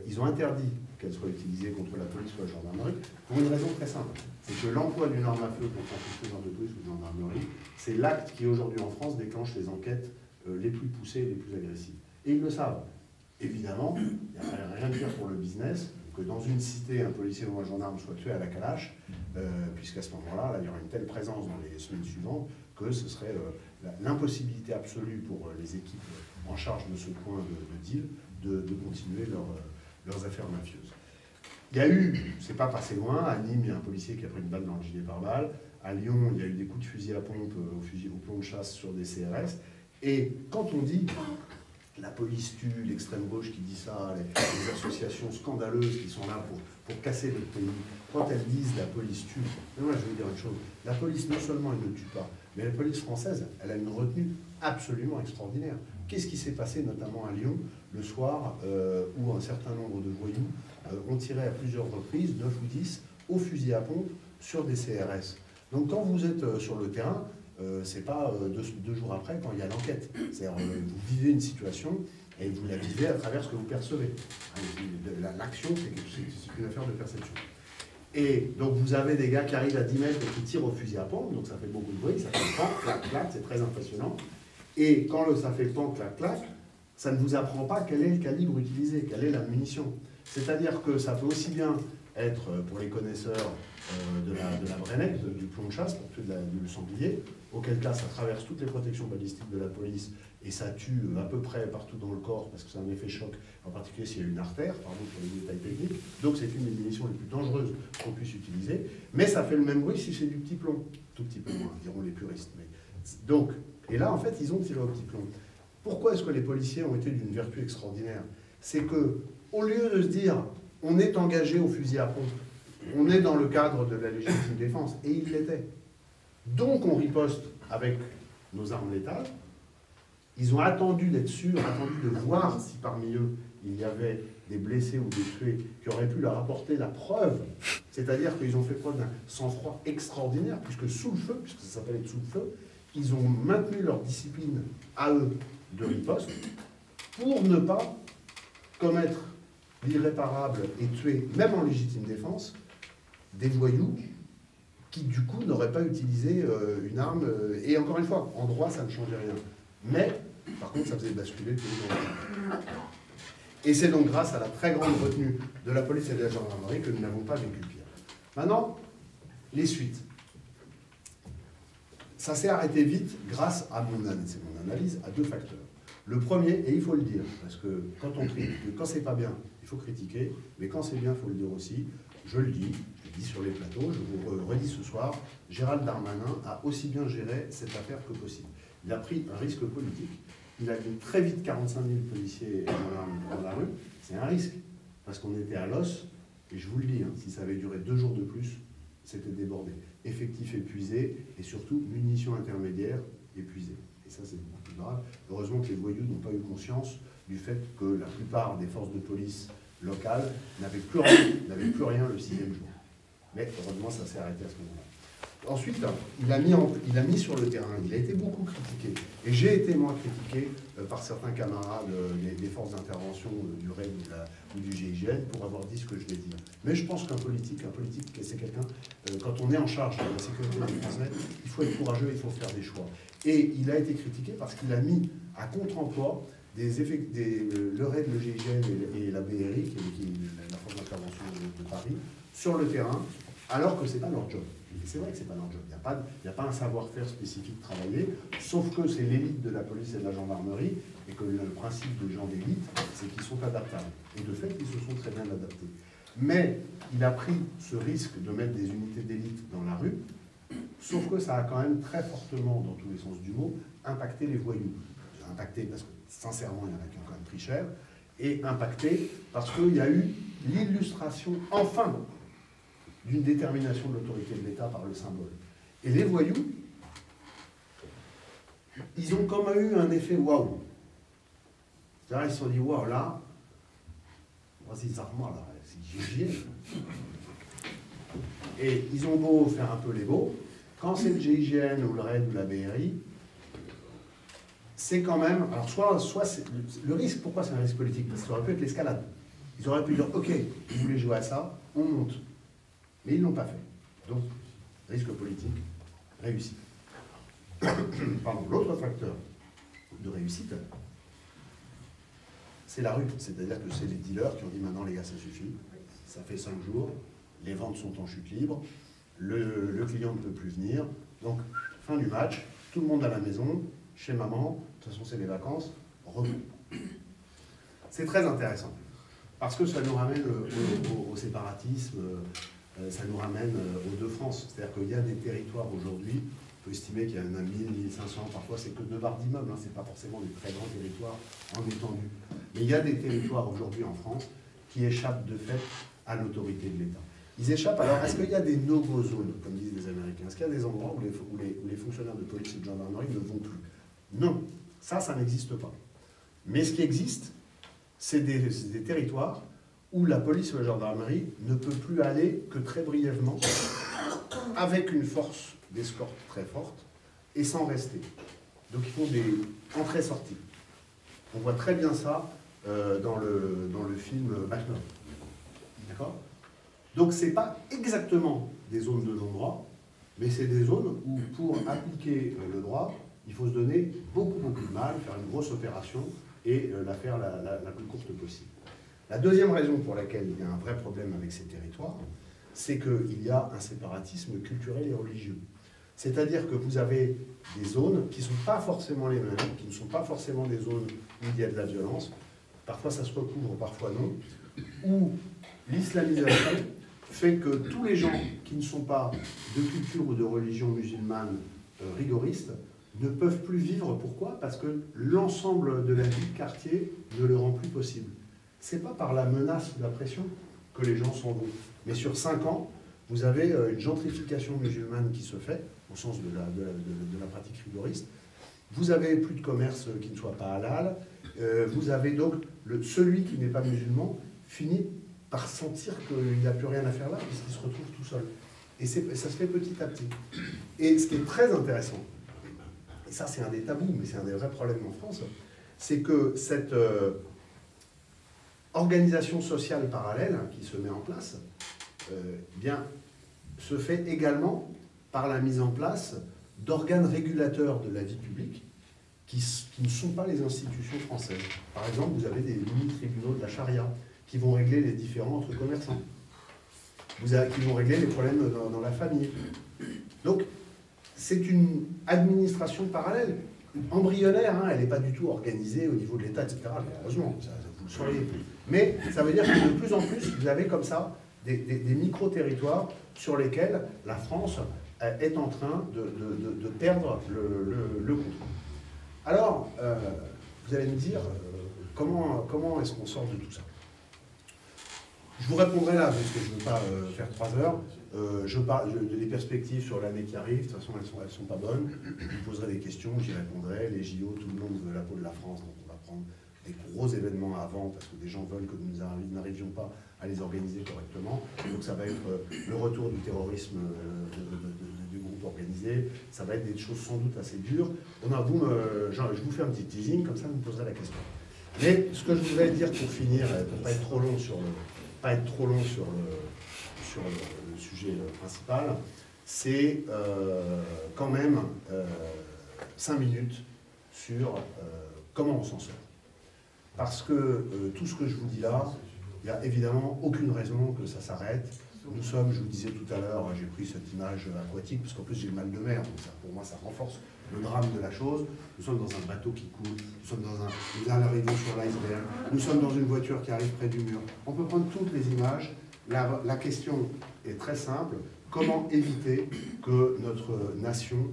Ils ont interdit qu'elles soient utilisées contre la police ou la gendarmerie pour une raison très simple. C'est que l'emploi d'une arme à feu pour faire quelque chose de police ou de gendarmerie, c'est l'acte qui aujourd'hui en France déclenche les enquêtes les plus poussées et les plus agressives. Et ils le savent. Évidemment, il n'y a rien de pire pour le business que dans une cité, un policier ou un gendarme soit tué à la calache, puisqu'à ce moment-là, il y aura une telle présence dans les semaines suivantes que ce serait l'impossibilité absolue pour les équipes en charge de ce point de deal de continuer leurs affaires mafieuses. Il y a eu, c'est pas passé loin, à Nîmes, il y a un policier qui a pris une balle dans le gilet pare-balles. À Lyon, il y a eu des coups de fusil à pompe au plomb de chasse sur des CRS. Et quand on dit la police tue, l'extrême gauche qui dit ça, les associations scandaleuses qui sont là pour casser notre pays, quand elles disent la police tue, moi je vais dire une chose, la police non seulement elle ne tue pas, mais la police française, elle a une retenue absolument extraordinaire. Qu'est-ce qui s'est passé notamment à Lyon le soir où un certain nombre de voyous ont tiré à plusieurs reprises, 9 ou 10, au fusil à pompe sur des CRS. Donc quand vous êtes sur le terrain, c'est pas deux jours après quand il y a l'enquête. C'est-à-dire vous vivez une situation et vous la vivez à travers ce que vous percevez. L'action, c'est une affaire de perception. Et donc vous avez des gars qui arrivent à 10 mètres et qui tirent au fusil à pompe, donc ça fait beaucoup de bruit, ça fait pan, clac, clac, c'est très impressionnant. Et quand ça fait pan, clac, clac, ça ne vous apprend pas quel est le calibre utilisé, quelle est la munition. C'est-à-dire que ça peut aussi bien être, pour les connaisseurs de la Brenneck, du plomb de chasse, pour tuer du sanglier, auquel cas ça traverse toutes les protections balistiques de la police et ça tue à peu près partout dans le corps parce que c'est un effet choc, en particulier s'il y a une artère, pardon pour les détails techniques. Donc c'est une des munitions les plus dangereuses qu'on puisse utiliser, mais ça fait le même bruit si c'est du petit plomb, tout petit peu moins, diront les puristes. Mais... Donc, et là en fait ils ont tiré au petit plomb. Pourquoi est-ce que les policiers ont été d'une vertu extraordinaire? C'est que, au lieu de se dire on est engagé au fusil à pompe, on est dans le cadre de la légitime défense, et il l'était. Donc on riposte avec nos armes létales. Ils ont attendu d'être sûrs, attendu de voir si parmi eux il y avait des blessés ou des tués qui auraient pu leur apporter la preuve. C'est-à-dire qu'ils ont fait preuve d'un sang-froid extraordinaire, puisque sous le feu, puisque ça s'appelle être sous le feu, ils ont maintenu leur discipline à eux de riposte pour ne pas commettre l'irréparable et tuer, même en légitime défense, des voyous qui, du coup, n'auraient pas utilisé une arme. Et encore une fois, en droit, ça ne changeait rien. Mais, par contre, ça faisait basculer tous les gens. Et c'est donc grâce à la très grande retenue de la police et de la gendarmerie que nous n'avons pas vécu pire. Maintenant, les suites. Ça s'est arrêté vite grâce à mon analyse, à deux facteurs. Le premier, et il faut le dire, parce que quand c'est pas bien, il faut critiquer, mais quand c'est bien, il faut le dire aussi. Je le dis sur les plateaux, je vous redis ce soir, Gérald Darmanin a aussi bien géré cette affaire que possible. Il a pris un risque politique, il a mis très vite 45 000 policiers dans la rue, c'est un risque, parce qu'on était à l'os, et je vous le dis, si ça avait duré 2 jours de plus, c'était débordé. Effectifs épuisés, et surtout munitions intermédiaires épuisées. Et ça, c'est beaucoup plus grave. Heureusement que les voyous n'ont pas eu conscience du fait que la plupart des forces de police locales n'avaient plus rien le 6e jour. Mais heureusement, ça s'est arrêté à ce moment-là. Ensuite, il a mis sur le terrain, il a été beaucoup critiqué. Et j'ai été, moi, critiqué par certains camarades des forces d'intervention du RAID ou du GIGN pour avoir dit ce que je vais dire. Mais je pense qu'un politique, c'est quelqu'un, quand on est en charge de la sécurité des Français, il faut être courageux, il faut faire des choix. Et il a été critiqué parce qu'il a mis à contre-emploi le RAID, le GIGN et la BRI, qui est la force d'intervention de Paris, sur le terrain, alors que ce n'est pas leur job. Et c'est vrai que ce n'est pas leur job. Il n'y a pas un savoir-faire spécifique travaillé, sauf que c'est l'élite de la police et de la gendarmerie, et que le principe des gens d'élite, c'est qu'ils sont adaptables. Et de fait, ils se sont très bien adaptés. Mais il a pris ce risque de mettre des unités d'élite dans la rue sauf que ça a quand même très fortement, dans tous les sens du mot, impacté les voyous. Impacté parce que, sincèrement, il y en a qui ont quand même pris cher, et impacté parce qu'il y a eu l'illustration, enfin, d'une détermination de l'autorité de l'État par le symbole. Et les voyous, ils ont comme eu un effet waouh. C'est-à-dire, ils se sont dit, waouh, là, voici les armoires, là, c'est GIGN. Et ils ont beau faire un peu les beaux, quand c'est le GIGN ou le RAID ou la BRI, c'est quand même. Alors, soit c'est le risque, pourquoi c'est un risque politique? Parce que ça aurait pu être l'escalade. Ils auraient pu dire, ok, vous voulez jouer à ça, on monte. Mais ils ne l'ont pas fait. Donc, risque politique, réussite. Pardon, l'autre facteur de réussite, c'est la rue. C'est-à-dire que c'est les dealers qui ont dit maintenant les gars ça suffit, ça fait 5 jours, les ventes sont en chute libre, le client ne peut plus venir, donc fin du match, tout le monde à la maison, chez maman, de toute façon c'est les vacances, repos. C'est très intéressant, parce que ça nous ramène au séparatisme, ça nous ramène aux deux France. C'est-à-dire qu'il y a des territoires aujourd'hui, on peut estimer qu'il y en a 1000, 1500, parfois c'est que 2 barres d'immeubles, hein, c'est pas forcément des très grands territoires en étendue. Mais il y a des territoires aujourd'hui en France qui échappent de fait à l'autorité de l'État. Ils échappent, alors est-ce qu'il y a des no-go zones, comme disent les Américains? Est-ce qu'il y a des endroits où les fonctionnaires de police et de gendarmerie ne vont plus? Non, ça n'existe pas. Mais ce qui existe, c'est des territoires où la police ou la gendarmerie ne peut plus aller que très brièvement, avec une force d'escorte très forte, et sans rester. Donc ils font des entrées-sorties. On voit très bien ça dans le film Batman. D'accord? Donc ce n'est pas exactement des zones de non-droit, mais c'est des zones où, pour appliquer le droit, il faut se donner beaucoup de mal, faire une grosse opération et la faire la plus courte possible. La deuxième raison pour laquelle il y a un vrai problème avec ces territoires, c'est qu'il y a un séparatisme culturel et religieux. C'est-à-dire que vous avez des zones qui ne sont pas forcément les mêmes, qui ne sont pas forcément des zones où il y a de la violence, parfois ça se recouvre, parfois non, où l'islamisation fait que tous les gens qui ne sont pas de culture ou de religion musulmane rigoriste ne peuvent plus vivre. Pourquoi? Parce que l'ensemble de la vie de quartier ne le rend plus possible. Ce n'est pas par la menace ou la pression que les gens s'en vont. Mais sur 5 ans, vous avez une gentrification musulmane qui se fait, au sens de la pratique rigoriste. Vous avez plus de commerce qui ne soit pas halal. Vous avez donc celui qui n'est pas musulman finit par sentir qu'il n'a plus rien à faire là, puisqu'il se retrouve tout seul. Et ça se fait petit à petit. Et ce qui est très intéressant, et ça c'est un des tabous, mais c'est un des vrais problèmes en France, c'est que cette organisation sociale parallèle qui se met en place, bien, se fait également par la mise en place d'organes régulateurs de la vie publique qui ne sont pas les institutions françaises. Par exemple, vous avez des mini-tribunaux de la charia qui vont régler les différends entre commerçants, qui vont régler les problèmes dans la famille. Donc, c'est une administration parallèle, embryonnaire, hein, elle n'est pas du tout organisée au niveau de l'État, etc. Heureusement, ça, vous le sauriez. Mais ça veut dire que de plus en plus, vous avez comme ça des micro-territoires sur lesquels la France est en train de perdre le contrôle. Alors, vous allez me dire, comment est-ce qu'on sort de tout ça? Je vous répondrai là, parce que je ne veux pas faire 3 heures. Je parle des perspectives sur l'année qui arrive. De toute façon, elles sont pas bonnes. Je vous poserai des questions, j'y répondrai. Les JO, tout le monde veut la peau de la France, donc on va prendre des gros événements avant, parce que des gens veulent que nous n'arrivions pas à les organiser correctement. Donc ça va être le retour du terrorisme du groupe organisé. Ça va être des choses sans doute assez dures. Je vous fais un petit teasing, comme ça vous me poserez la question. Mais ce que je voudrais dire pour finir, pour ne pas être trop long sur le sujet principal, c'est quand même 5 minutes sur comment on s'en sort. Parce que tout ce que je vous dis là, il n'y a évidemment aucune raison que ça s'arrête. Nous sommes, je vous disais tout à l'heure, j'ai pris cette image aquatique, parce qu'en plus j'ai le mal de mer, donc ça, pour moi ça renforce le drame de la chose. Nous sommes dans un bateau qui coule, nous arrivons sur l'iceberg, nous sommes dans une voiture qui arrive près du mur. On peut prendre toutes les images. La question est très simple. Comment éviter que notre nation,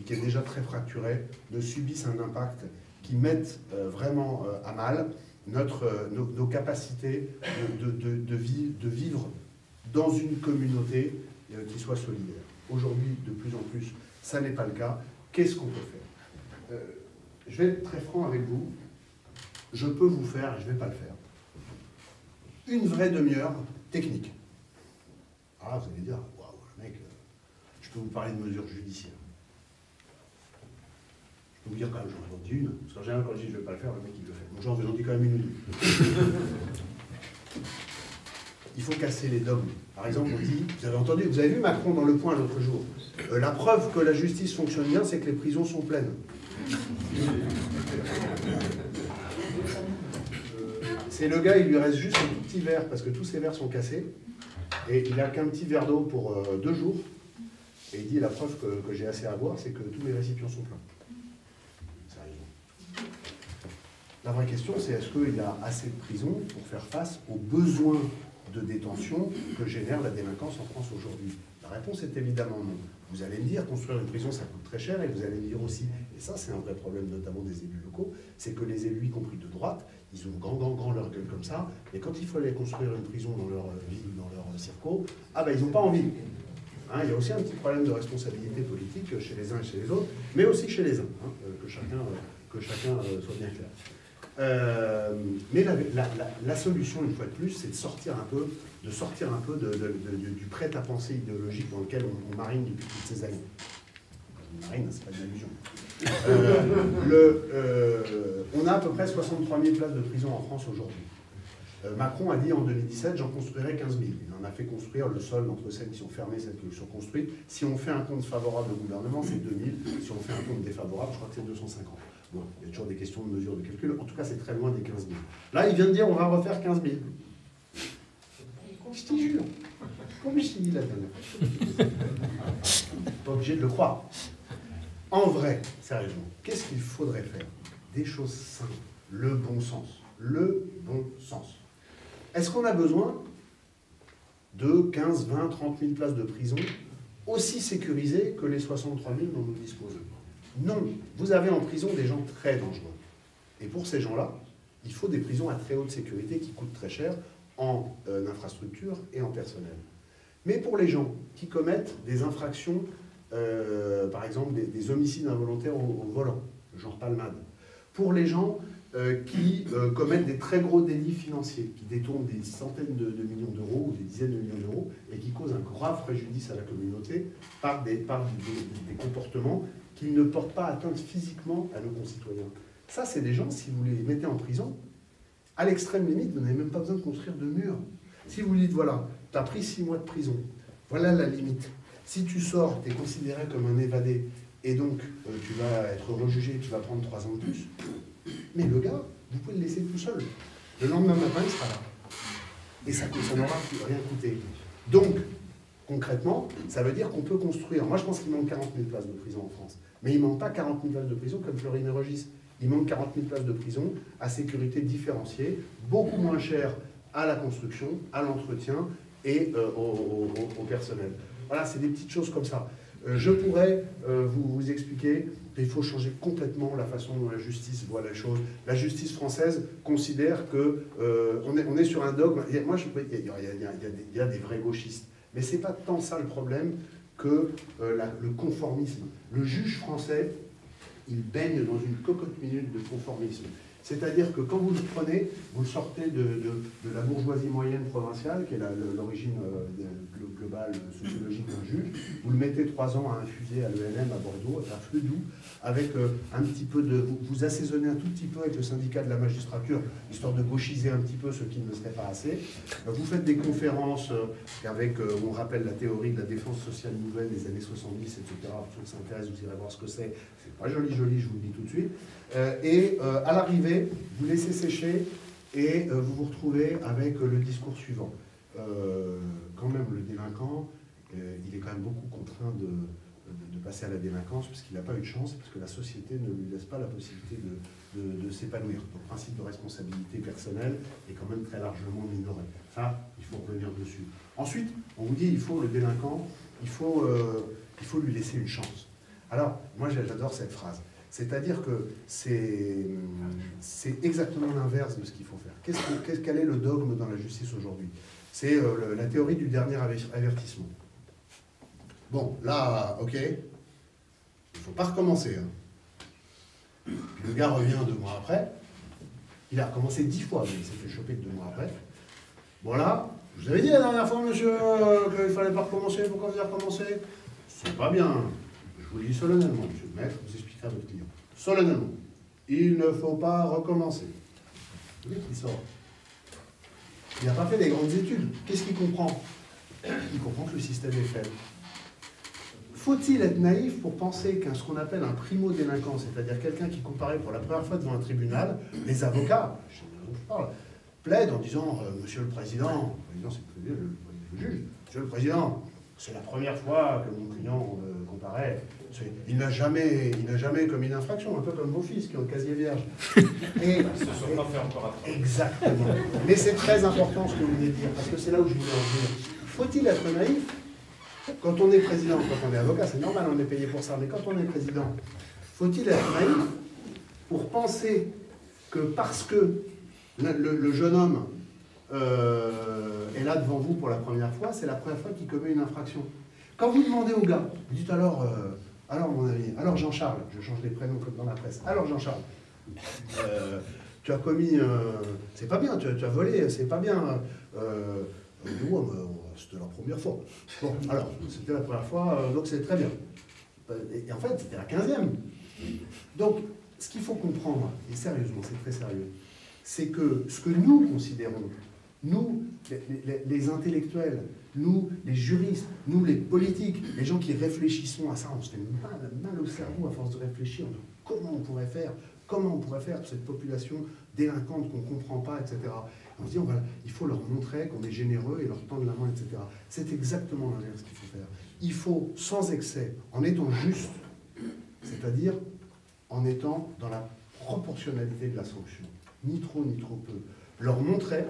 qui est déjà très fracturée, ne subisse un impact qui mette vraiment à mal nos capacités de vivre dans une communauté qui soit solidaire. Aujourd'hui, de plus en plus, ça n'est pas le cas. Qu'est-ce qu'on peut faire? Je vais être très franc avec vous. Je peux vous faire, et je ne vais pas le faire, une vraie demi-heure technique. Ah, vous allez dire, waouh, le mec, je peux vous parler de mesures judiciaires. Je peux vous dire quand même, j'en ai dit une, parce qu'en général, quand je dis je ne vais pas le faire, le mec il le fait. Donc j'en dis quand même une ou deux. Il faut casser les dogmes. Par exemple, on dit, vous avez vu Macron dans Le Point l'autre jour, la preuve que la justice fonctionne bien, c'est que les prisons sont pleines. C'est le gars, il lui reste juste un tout petit verre, parce que tous ses verres sont cassés, et il n'a qu'un petit verre d'eau pour 2 jours, et il dit, la preuve que j'ai assez à boire, c'est que tous mes récipients sont pleins. Sérieusement. La vraie question, c'est est-ce qu'il a assez de prisons pour faire face aux besoins de détention que génère la délinquance en France aujourd'hui? La réponse est évidemment non. Vous allez me dire, construire une prison, ça coûte très cher, et vous allez me dire aussi, et ça c'est un vrai problème notamment des élus locaux, c'est que les élus, y compris de droite, ils ont grand leur gueule comme ça, et quand il fallait construire une prison dans leur ville, dans leur circo, ah ben ils n'ont pas envie. Hein, il y a aussi un petit problème de responsabilité politique chez les uns et chez les autres, mais aussi chez les uns, hein, que chacun soit bien clair. Mais la solution, une fois de plus, c'est de sortir un peu du prêt-à-penser idéologique dans lequel on marine depuis toutes ces années. Marine, c'est pas une allusion. On a à peu près 63 000 places de prison en France aujourd'hui. Macron a dit en 2017, j'en construirai 15 000. Il en a fait construire le sol entre celles qui sont fermées et celles qui sont construites. Si on fait un compte favorable au gouvernement, c'est 2 000. Si on fait un compte défavorable, je crois que c'est 250. Bon, il y a toujours des questions de mesure de calcul. En tout cas, c'est très loin des 15 000. Là, il vient de dire on va refaire 15 000. Je t'y jure. Comme je t'ai dit la dernière fois. Pas obligé de le croire. En vrai, sérieusement, qu'est-ce qu'il faudrait faire? Des choses simples. Le bon sens. Le bon sens. Est-ce qu'on a besoin de 15, 20, 30 000 places de prison aussi sécurisées que les 63 000 dont nous disposons? Non. Vous avez en prison des gens très dangereux. Et pour ces gens-là, il faut des prisons à très haute sécurité qui coûtent très cher en infrastructure et en personnel. Mais pour les gens qui commettent des infractions, par exemple des homicides involontaires au volant, genre palmade, pour les gens qui commettent des très gros délits financiers, qui détournent des centaines de millions d'euros ou des dizaines de millions d'euros et qui causent un grave préjudice à la communauté par des comportements qui ne portent pas atteinte physiquement à nos concitoyens. Ça, c'est des gens, si vous les mettez en prison, à l'extrême limite, vous n'avez même pas besoin de construire de murs. Si vous dites, voilà, tu as pris 6 mois de prison, voilà la limite. Si tu sors, tu es considéré comme un évadé, et donc tu vas être rejugé, tu vas prendre 3 ans de plus. Mais le gars, vous pouvez le laisser tout seul. Le lendemain matin, il sera là. Et ça n'aura rien coûté. Donc, concrètement, ça veut dire qu'on peut construire. Moi, je pense qu'il manque 40 000 places de prison en France. Mais il ne manque pas 40 000 places de prison comme Florine et Régis. Il manque 40 000 places de prison à sécurité différenciée, beaucoup moins chères à la construction, à l'entretien et au personnel. Voilà, c'est des petites choses comme ça. Je pourrais vous expliquer qu'il faut changer complètement la façon dont la justice voit les choses. La justice française considère qu'on est sur un dogme. Moi, il y a des vrais gauchistes. Mais ce n'est pas tant ça le problème que le conformisme. Le juge français, il baigne dans une cocotte minute de conformisme. C'est-à-dire que quand vous le prenez, vous le sortez de la bourgeoisie moyenne provinciale, qui est l'origine globale sociologique d'un juge, vous le mettez 3 ans à infuser à l'ENM à Bordeaux, à Fleudou, avec un petit peu de... Vous assaisonnez un tout petit peu avec le syndicat de la magistrature, histoire de gauchiser un petit peu ce qui ne serait pas assez. Vous faites des conférences avec, on rappelle la théorie de la défense sociale nouvelle des années 70, etc. Pour ceux qui s'intéressent, vous irez voir ce que c'est. C'est pas joli, je vous le dis tout de suite. Et à l'arrivée, vous laissez sécher et vous vous retrouvez avec le discours suivant. Quand même, le délinquant, il est quand même beaucoup contraint de passer à la délinquance, puisqu'il n'a pas eu de chance, parce que la société ne lui laisse pas la possibilité de s'épanouir. Donc, le principe de responsabilité personnelle est quand même très largement minoré. Ça, il faut revenir dessus. Ensuite, on vous dit, il faut le délinquant, il faut lui laisser une chance. Alors, moi, j'adore cette phrase. C'est-à-dire que c'est exactement l'inverse de ce qu'il faut faire. Quel est le dogme dans la justice aujourd'hui? C'est la théorie du dernier avertissement. Bon, là, ok, il ne faut pas recommencer. Hein. Puis le gars revient 2 mois après, il a recommencé 10 fois, mais il s'est fait choper 2 mois après. Bon là, je vous avais dit la dernière fois, monsieur, qu'il ne fallait pas recommencer, pourquoi vous avez recommencé? C'est pas bien. Je vous le dis solennellement, monsieur le maître, vous expliquerez à votre client. Solennellement, il ne faut pas recommencer. Vous voyez qu'il sort. Il n'a pas fait des grandes études. Qu'est-ce qu'il comprend? Il comprend que le système est faible. Faut-il être naïf pour penser qu'un ce qu'on appelle un primo-délinquant, c'est-à-dire quelqu'un qui comparaît pour la première fois devant un tribunal, les avocats, je sais pas dont je parle, plaident en disant Monsieur le Président, c'est le juge, Monsieur le Président, c'est la première fois que mon client comparaît. Il n'a jamais commis une infraction, un peu comme vos fils qui ont le casier vierge. Et, ils se sont pas fait encore après. Exactement. Mais c'est très important ce que vous venez de dire, parce que c'est là où je voulais en venir. Faut-il être naïf? Quand on est président, quand on est avocat, c'est normal, on est payé pour ça, mais quand on est président, faut-il être naïf pour penser que parce que le jeune homme est là devant vous pour la première fois, c'est la première fois qu'il commet une infraction? Quand vous demandez au gars, vous dites alors mon ami, alors Jean-Charles, je change les prénoms comme dans la presse, alors Jean-Charles, tu as commis, c'est pas bien, tu as volé, c'est pas bien, c'était la première fois. Bon, alors, c'était la première fois, donc c'est très bien. Et en fait, c'était la 15e. Donc, ce qu'il faut comprendre, et sérieusement, c'est très sérieux, c'est que ce que nous considérons, nous, les intellectuels, nous, les juristes, nous, les politiques, les gens qui réfléchissons à ça, on se fait mal au cerveau à force de réfléchir. Comment on pourrait faire pour cette population délinquante qu'on ne comprend pas, etc. On se dit, voilà, il faut leur montrer qu'on est généreux et leur tendre la main, etc. C'est exactement l'inverse qu'il faut faire. Il faut, sans excès, en étant juste, c'est-à-dire en étant dans la proportionnalité de la sanction, ni trop peu, leur montrer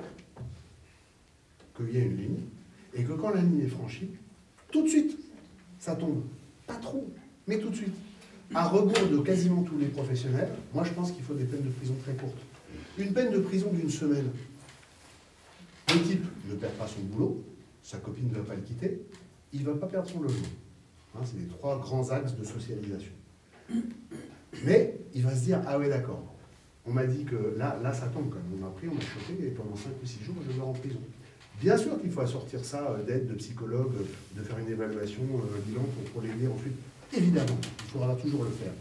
qu'il y a une ligne, et que quand la ligne est franchie, tout de suite, ça tombe. Pas trop, mais tout de suite. À rebours de quasiment tous les professionnels, moi je pense qu'il faut des peines de prison très courtes. Une peine de prison d'1 semaine, le type ne perd pas son boulot, sa copine ne va pas le quitter, il ne va pas perdre son logement. Hein, c'est les 3 grands axes de socialisation. Mais il va se dire, ah ouais d'accord, on m'a dit que là ça tombe quand même, on m'a pris, on m'a chopé, et pendant 5 ou 6 jours, je vais en prison. Bien sûr qu'il faut assortir ça d'aide, de psychologue, de faire une évaluation, bilan pour l'aider ensuite. Évidemment, il faudra toujours le faire.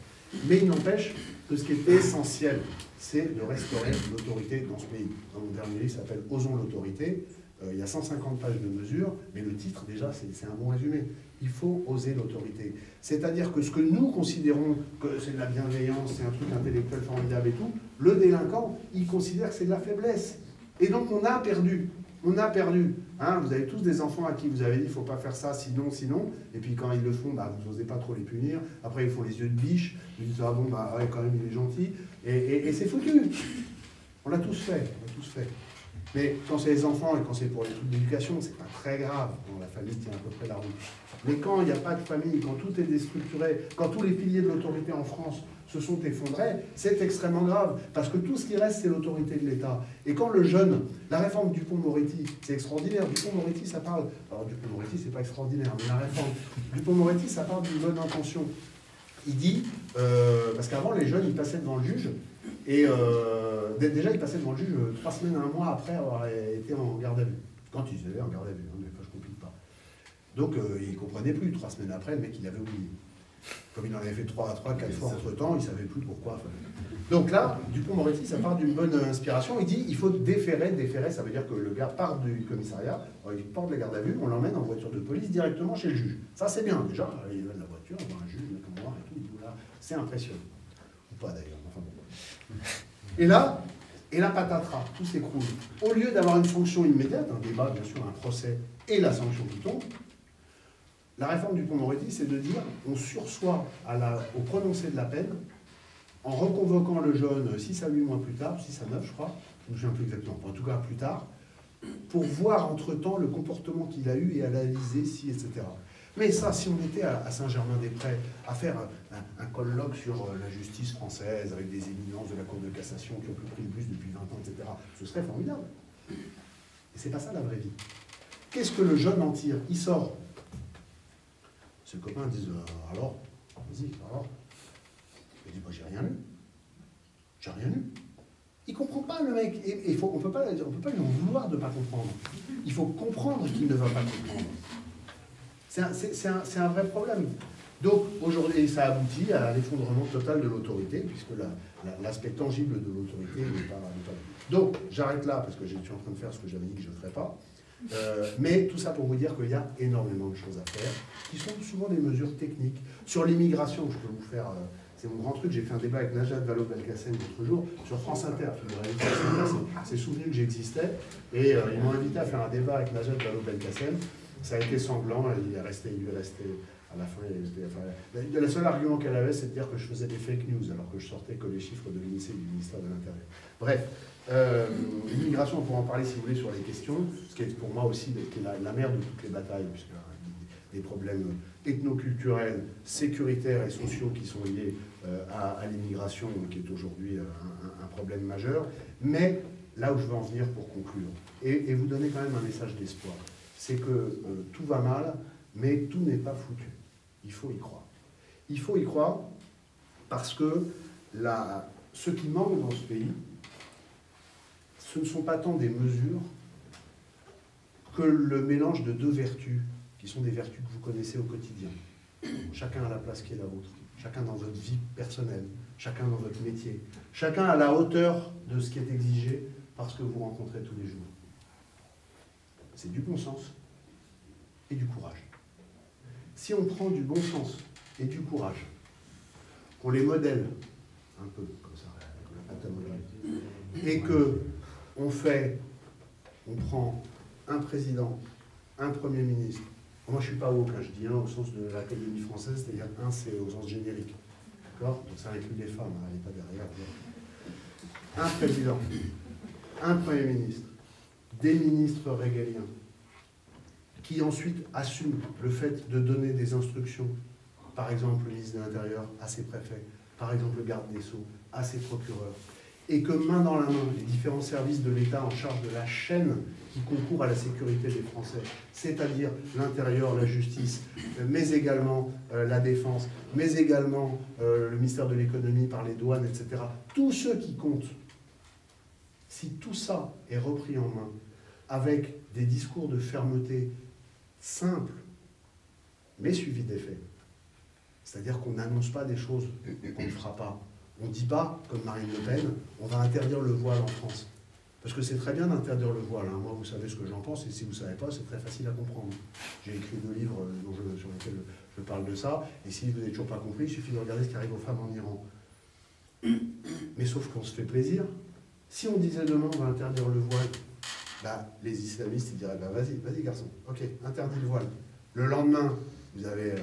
Mais il n'empêche que ce qui est essentiel, c'est de restaurer l'autorité dans ce pays. Dans mon dernier livre, il s'appelle « Osons l'autorité ». Il y a 150 pages de mesures, mais le titre, déjà, c'est un bon résumé. Il faut oser l'autorité. C'est-à-dire que ce que nous considérons que c'est de la bienveillance, c'est un truc intellectuel formidable et tout, le délinquant, il considère que c'est de la faiblesse. Et donc, on a perdu. On a perdu. Hein, vous avez tous des enfants à qui vous avez dit il ne faut pas faire ça, sinon. Et puis quand ils le font, bah, vous n'osez pas trop les punir. Après, ils font les yeux de biche. Ils disent ah bon, bah ouais, quand même, il est gentil. Et c'est foutu. On l'a tous fait. Mais quand c'est les enfants et quand c'est pour les trucs d'éducation, c'est pas très grave. Quand la famille tient à peu près la route. Mais quand il n'y a pas de famille, quand tout est déstructuré, quand tous les piliers de l'autorité en France se sont effondrés, c'est extrêmement grave, parce que tout ce qui reste, c'est l'autorité de l'État. Et quand le jeune, la réforme Dupond-Moretti, c'est extraordinaire, Dupond-Moretti, ça parle, alors Dupond-Moretti, c'est pas extraordinaire, mais la réforme Dupond-Moretti, ça parle d'une bonne intention. Il dit, parce qu'avant, les jeunes, ils passaient devant le juge, et déjà, ils passaient devant le juge 3 semaines à 1 mois après avoir été en garde à vue. Quand ils étaient en garde à vue, hein, mais je ne complique pas. Donc, ils ne comprenaient plus. 3 semaines après, le mec, il avait oublié. Comme il en avait fait 3, 4 fois entre-temps, il ne savait plus pourquoi. Donc là, Dupond-Moretti, ça part d'une bonne inspiration. Il dit il faut déférer. Déférer, ça veut dire que le gars part du commissariat, il porte la garde à vue, on l'emmène en voiture de police directement chez le juge. Ça, c'est bien. Déjà, il va de la voiture, on voit un juge, comme moi, et tout. C'est impressionnant. Ou pas d'ailleurs. Enfin, bon. Et là, patatras, tout s'écroule. Au lieu d'avoir une sanction immédiate, un débat, bien sûr, un procès et la sanction qui tombe, La réforme du Dupond-Moretti, c'est de dire on sursoit au prononcé de la peine en reconvoquant le jeune 6 à 8 mois plus tard, 6 à 9 je crois, je ne me souviens plus exactement, en tout cas plus tard, pour voir entre-temps le comportement qu'il a eu et analyser si, etc. Mais ça, si on était à Saint-Germain-des-Prés à faire un colloque sur la justice française avec des éminences de la Cour de cassation qui ont pris le bus depuis 20 ans, etc., ce serait formidable. Et c'est pas ça la vraie vie. Qu'est-ce que le jeune en tire? Il sort. Ses copains disent alors, vas-y, alors. Il dit bah, j'ai rien lu. J'ai rien lu. Il comprend pas le mec. Et on peut pas lui en vouloir de ne pas comprendre. Il faut comprendre qu'il ne va pas comprendre. C'est un vrai problème. Donc aujourd'hui, ça aboutit à l'effondrement total de l'autorité, puisque l'aspect tangible de l'autorité n'est pas là. Donc j'arrête là, parce que je suis en train de faire ce que j'avais dit que je ne ferais pas. Mais tout ça pour vous dire qu'il y a énormément de choses à faire, qui sont souvent des mesures techniques. Sur l'immigration, je peux vous faire... c'est mon grand truc, j'ai fait un débat avec Najat Vallaud-Belkacem l'autre jour sur France Inter. C'est souvenu que j'existais, et ils m'ont invité à faire un débat avec Najat Vallaud-Belkacem. Ça a été sanglant, il est resté à la fin. Le seul argument qu'elle avait, c'est de dire que je faisais des fake news, alors que je sortais que les chiffres de l'INSEE du ministère de l'Intérieur. Bref, l'immigration, on pourra en parler si vous voulez sur les questions, ce qui est pour moi aussi la mère de toutes les batailles, puisque des problèmes ethnoculturels, sécuritaires et sociaux qui sont liés à l'immigration, qui est aujourd'hui un problème majeur. Mais là où je veux en venir pour conclure, et vous donner quand même un message d'espoir, c'est que tout va mal, mais tout n'est pas foutu. Il faut y croire. Il faut y croire parce que ce qui manque dans ce pays, ce ne sont pas tant des mesures que le mélange de deux vertus, qui sont des vertus que vous connaissez au quotidien. Chacun à la place qui est la vôtre, chacun dans votre vie personnelle, chacun dans votre métier, chacun à la hauteur de ce qui est exigé parce que vous rencontrez tous les jours. C'est du bon sens et du courage. Si on prend du bon sens et du courage, qu'on les modèle un peu comme ça, avec la pâte à modeler, et que on prend un président, un premier ministre. Moi, je ne suis pas woke, je dis un au sens de l'Académie française, c'est-à-dire un, c'est au sens générique. D'accord? Donc ça inclut les femmes, elle n'est pas derrière. Un président, un premier ministre, des ministres régaliens, qui ensuite assument le fait de donner des instructions, par exemple le ministre de l'Intérieur à ses préfets, par exemple le garde des Sceaux à ses procureurs, et que main dans la main, les différents services de l'État en charge de la chaîne qui concourt à la sécurité des Français, c'est-à-dire l'Intérieur, la justice, mais également la défense, mais également le ministère de l'économie par les douanes, etc. Tous ceux qui comptent, si tout ça est repris en main, avec des discours de fermeté simples, mais suivis d'effets, c'est-à-dire qu'on n'annonce pas des choses qu'on ne fera pas. On ne dit pas, comme Marine Le Pen, on va interdire le voile en France. Parce que c'est très bien d'interdire le voile. Hein. Moi, vous savez ce que j'en pense, et si vous ne savez pas, c'est très facile à comprendre. J'ai écrit 2 livres sur lesquels je parle de ça, et si vous n'avez toujours pas compris, il suffit de regarder ce qui arrive aux femmes en Iran. Mais sauf qu'on se fait plaisir. Si on disait demain, on va interdire le voile, bah, les islamistes, ils diraient, bah, vas-y garçon, ok, interdit le voile. Le lendemain, vous avez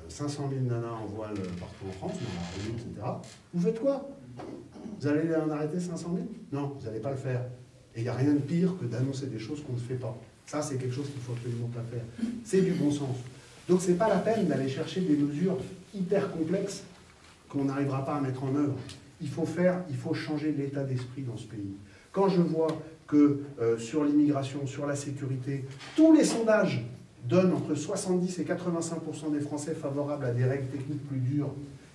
500 000 nanas en voile partout en France, dans la rue, etc. Vous faites quoi? Vous allez en arrêter 500 000? Non, vous n'allez pas le faire. Et il n'y a rien de pire que d'annoncer des choses qu'on ne fait pas. Ça, c'est quelque chose qu'il ne faut absolument pas faire. C'est du bon sens. Donc, ce n'est pas la peine d'aller chercher des mesures hyper complexes qu'on n'arrivera pas à mettre en œuvre. Il faut changer l'état d'esprit dans ce pays. Quand je vois que sur l'immigration, sur la sécurité, tous les sondages donnent entre 70 et 85% des Français favorables à des règles techniques plus dures,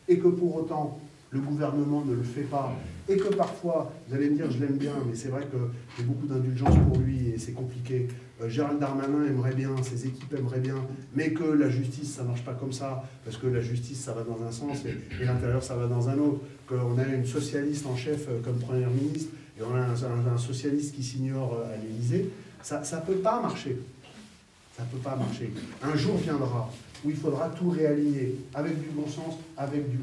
et que pour autant, le gouvernement ne le fait pas, et que parfois, vous allez me dire, je l'aime bien, mais c'est vrai que j'ai beaucoup d'indulgence pour lui, et c'est compliqué. Gérald Darmanin aimerait bien, ses équipes aimeraient bien, mais que la justice, ça ne marche pas comme ça, parce que la justice, ça va dans un sens, et l'intérieur, ça va dans un autre, qu'on a une socialiste en chef comme première ministre, et on a un socialiste qui s'ignore à l'Élysée, ça ne peut pas marcher. Ça ne peut pas marcher. Un jour viendra où il faudra tout réaligner, avec du bon sens, avec du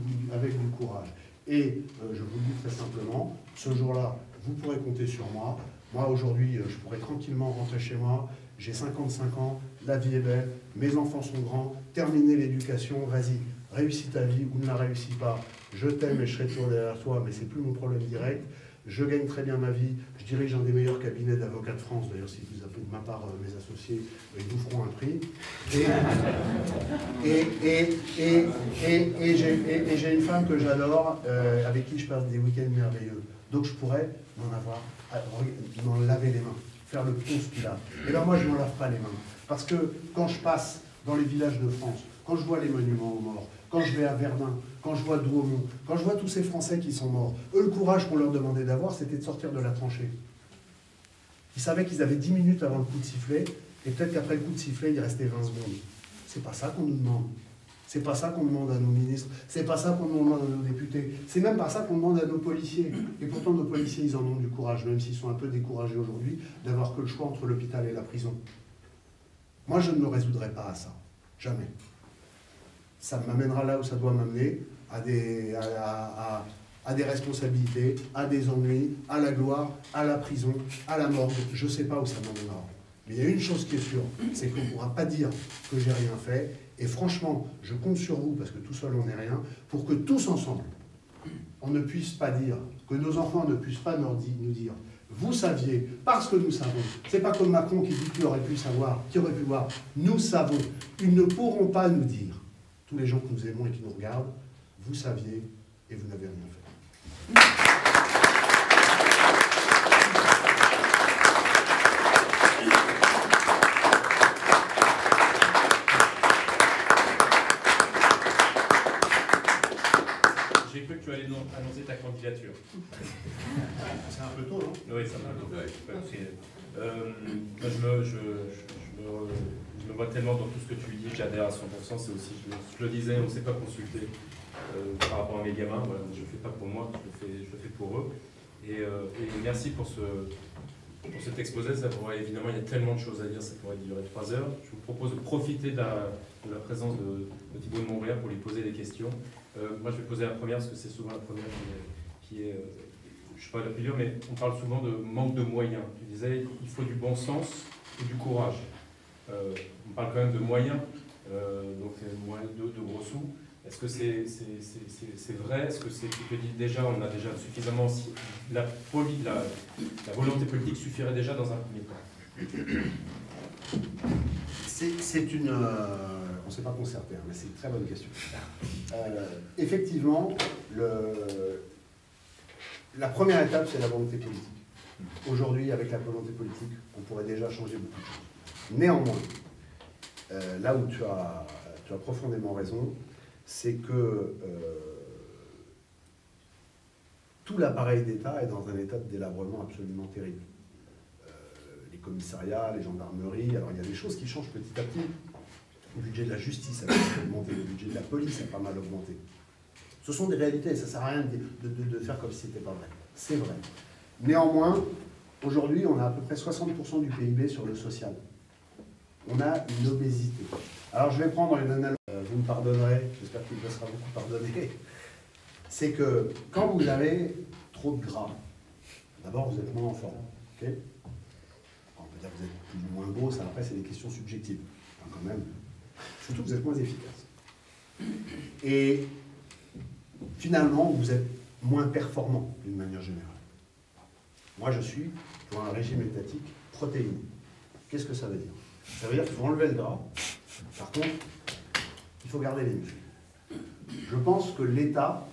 courage. Et je vous le dis très simplement, ce jour-là, vous pourrez compter sur moi. Moi, aujourd'hui, je pourrais tranquillement rentrer chez moi j'ai 55 ans, la vie est belle, mes enfants sont grands, terminer l'éducation, vas-y, réussis ta vie ou ne la réussis pas, je t'aime et je serai toujours derrière toi, mais c'est plus mon problème direct, je gagne très bien ma vie, je dirige un des meilleurs cabinets d'avocats de France, d'ailleurs si vous appelez de ma part mes associés, ils vous feront un prix, et j'ai une femme que j'adore, avec qui je passe des week-ends merveilleux, donc je pourrais m'en laver les mains, faire le pouce qu'il a. Et bien moi je ne m'en lave pas les mains, parce que quand je passe dans les villages de France, quand je vois les monuments aux morts, quand je vais à Verdun, quand je vois Douaumont, quand je vois tous ces Français qui sont morts, eux, le courage qu'on leur demandait d'avoir, c'était de sortir de la tranchée. Ils savaient qu'ils avaient 10 minutes avant le coup de sifflet, et peut-être qu'après le coup de sifflet, il restait 20 secondes. C'est pas ça qu'on nous demande. C'est pas ça qu'on demande à nos ministres. C'est pas ça qu'on demande à nos députés. C'est même pas ça qu'on demande à nos policiers. Et pourtant, nos policiers, ils en ont du courage, même s'ils sont un peu découragés aujourd'hui, d'avoir que le choix entre l'hôpital et la prison. Moi, je ne me résoudrai pas à ça. Jamais. Ça m'amènera là où ça doit m'amener, à des responsabilités, à des ennuis, à la gloire, à la prison, à la morgue. Je ne sais pas où ça m'emmènera. Mais il y a une chose qui est sûre, c'est qu'on ne pourra pas dire que j'ai rien fait. Et franchement, je compte sur vous, parce que tout seul on n'est rien, pour que tous ensemble, on ne puisse pas dire, que nos enfants ne puissent pas nous dire, vous saviez, parce que nous savons. C'est pas comme Macron qui dit qu'il aurait pu savoir, qui aurait pu voir. Nous savons. Ils ne pourront pas nous dire, tous les gens que nous aimons et qui nous regardent, vous saviez et vous n'avez rien fait. J'ai cru que tu allais annoncer ta candidature. C'est un peu tôt, non? Oui, c'est un peu tôt. Je me vois tellement dans tout ce que tu dis, j'adhère à 100%. C'est aussi, je le disais, on ne s'est pas consulté par rapport à mes gamins. Voilà, je ne le fais pas pour moi, je le fais pour eux. Et merci pour cet exposé. Ça pourrait, évidemment, il y a tellement de choses à dire, ça pourrait durer 3 heures. Je vous propose de profiter de la présence de Thibault de Montréal pour lui poser des questions. Moi, je vais poser la première, parce que c'est souvent la première qui est je ne suis pas la plus dure, mais on parle souvent de manque de moyens. Tu disais, il faut du bon sens et du courage. On parle quand même de moyens, donc de gros sous. Est-ce que c'est vrai? Est-ce que tu te dis déjà, on a déjà suffisamment... La volonté politique suffirait déjà dans un premier temps? C'est une... on ne s'est pas concerté, hein, mais c'est une très bonne question. Effectivement, la première étape, c'est la volonté politique. Aujourd'hui, avec la volonté politique, on pourrait déjà changer beaucoup de choses. Néanmoins, là où tu as profondément raison, c'est que tout l'appareil d'État est dans un état de délabrement absolument terrible. Les commissariats, les gendarmeries, alors il y a des choses qui changent petit à petit. Le budget de la justice a pas mal augmenté, le budget de la police a pas mal augmenté. Ce sont des réalités, ça ne sert à rien de faire comme si ce n'était pas vrai. C'est vrai. Néanmoins, aujourd'hui, on a à peu près 60% du PIB sur le social. On a une obésité. Alors je vais prendre une analogie, vous me pardonnerez, j'espère qu'il me sera beaucoup pardonné. C'est que quand vous avez trop de gras, d'abord vous êtes moins en forme. Okay, on peut dire que vous êtes plus ou moins beau, ça après c'est des questions subjectives. Enfin, quand même, surtout que vous êtes moins efficace. Et finalement, vous êtes moins performant d'une manière générale. Moi, je suis pour un régime étatique protéiné. Qu'est-ce que ça veut dire? Ça veut dire qu'il faut enlever le gras. Par contre, il faut garder les muscles. Je pense que l'État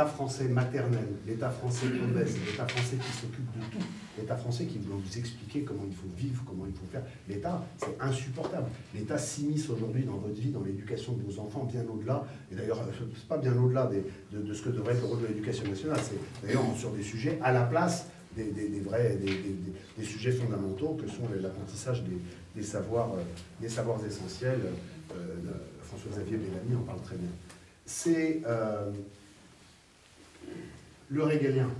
français maternel, l'État français obèse, l'État français qui s'occupe de tout, l'État français qui veut vous expliquer comment il faut vivre, comment il faut faire, l'État, c'est insupportable. L'État s'immisce aujourd'hui dans votre vie, dans l'éducation de vos enfants, bien au-delà, et d'ailleurs, c'est pas bien au-delà de ce que devrait être le rôle de l'éducation nationale, c'est d'ailleurs sur des sujets à la place des sujets fondamentaux que sont l'apprentissage des savoirs essentiels. François-Xavier Bellamy en parle très bien. C'est le régalien.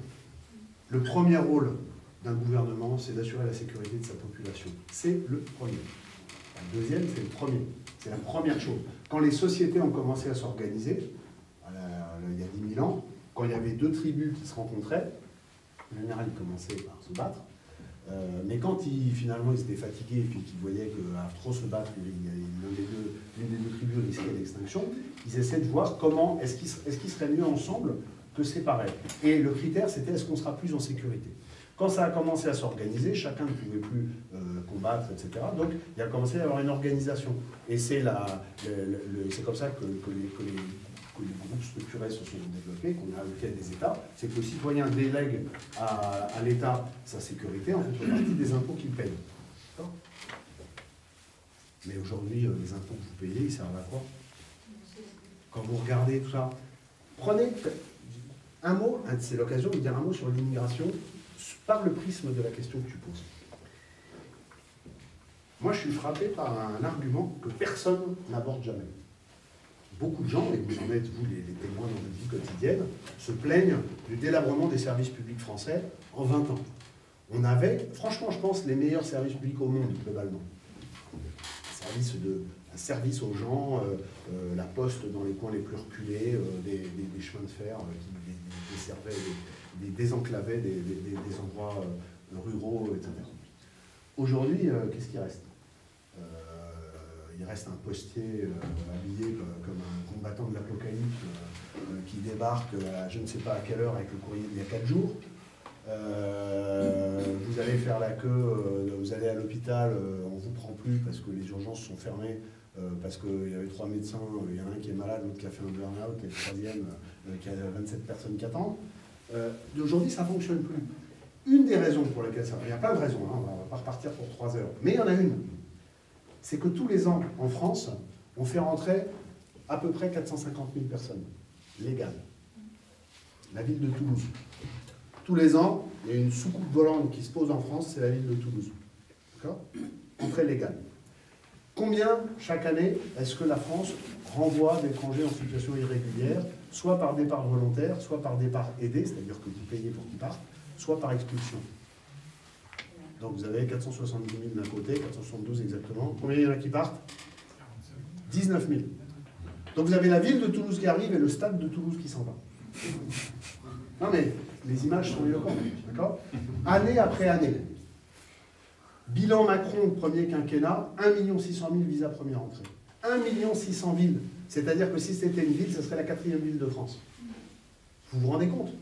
Le premier rôle d'un gouvernement, c'est d'assurer la sécurité de sa population. C'est le premier. Le deuxième, c'est le premier. C'est la première chose. Quand les sociétés ont commencé à s'organiser, il y a 10 000 ans, quand il y avait deux tribus qui se rencontraient, en général, ils commençaient par se battre. Mais quand finalement ils étaient fatigués et puis qu'ils voyaient qu'à trop se battre, l'une des deux tribus risquait l'extinction, ils essaient de voir comment est-ce qu'ils seraient mieux ensemble que séparés. Et le critère, c'était est-ce qu'on sera plus en sécurité. Quand ça a commencé à s'organiser, chacun ne pouvait plus combattre, etc. Donc il a commencé à y avoir une organisation. Et c'est comme ça que les groupes structurés se sont développés, qu'on a alloqué à des États. C'est que le citoyen délègue à l'État sa sécurité en contrepartie des impôts qu'il paye. Mais aujourd'hui, les impôts que vous payez, ils servent à quoi? Quand vous regardez tout ça, prenez un mot, c'est l'occasion de dire un mot sur l'immigration par le prisme de la question que tu poses. Moi, je suis frappé par un argument que personne n'aborde jamais. Beaucoup de gens, et vous en êtes, vous, les témoins dans votre vie quotidienne, se plaignent du délabrement des services publics français en 20 ans. On avait, franchement, je pense, les meilleurs services publics au monde, globalement. Un service aux gens, la poste dans les coins les plus reculés, des chemins de fer qui desservaient, désenclavaient des endroits ruraux, etc. Aujourd'hui, qu'est-ce qui reste? Il reste un postier habillé comme un combattant de l'apocalypse qui débarque à je ne sais pas à quelle heure avec le courrier d'il y a 4 jours. Vous allez faire la queue, vous allez à l'hôpital, on ne vous prend plus parce que les urgences sont fermées, parce qu'il y avait 3 médecins, il y en a un qui est malade, l'autre qui a fait un burn-out, et le troisième qui a 27 personnes qui attendent. Aujourd'hui, ça ne fonctionne plus. Une des raisons pour lesquelles ça... Il y a plein de raisons, hein, on ne va pas repartir pour 3 heures, mais il y en a une. C'est que tous les ans, en France, on fait rentrer à peu près 450 000 personnes légales. La ville de Toulouse. Tous les ans, il y a une soucoupe volante qui se pose en France, c'est la ville de Toulouse. D'accord? Entrée légale. Combien, chaque année, est-ce que la France renvoie d'étrangers en situation irrégulière, soit par départ volontaire, soit par départ aidé, c'est-à-dire que vous payez pour qu'ils partent, soit par expulsion? Donc vous avez 470 000 d'un côté, 472 exactement. Combien il y en a qui partent? 19 000. Donc vous avez la ville de Toulouse qui arrive et le stade de Toulouse qui s'en va. Non mais, les images sont éloquentes, d'accord? Année après année. Bilan Macron, premier quinquennat, 1 600 000 visas première entrée. 1 600 000. C'est-à-dire que si c'était une ville, ce serait la 4e ville de France. Vous vous rendez compte?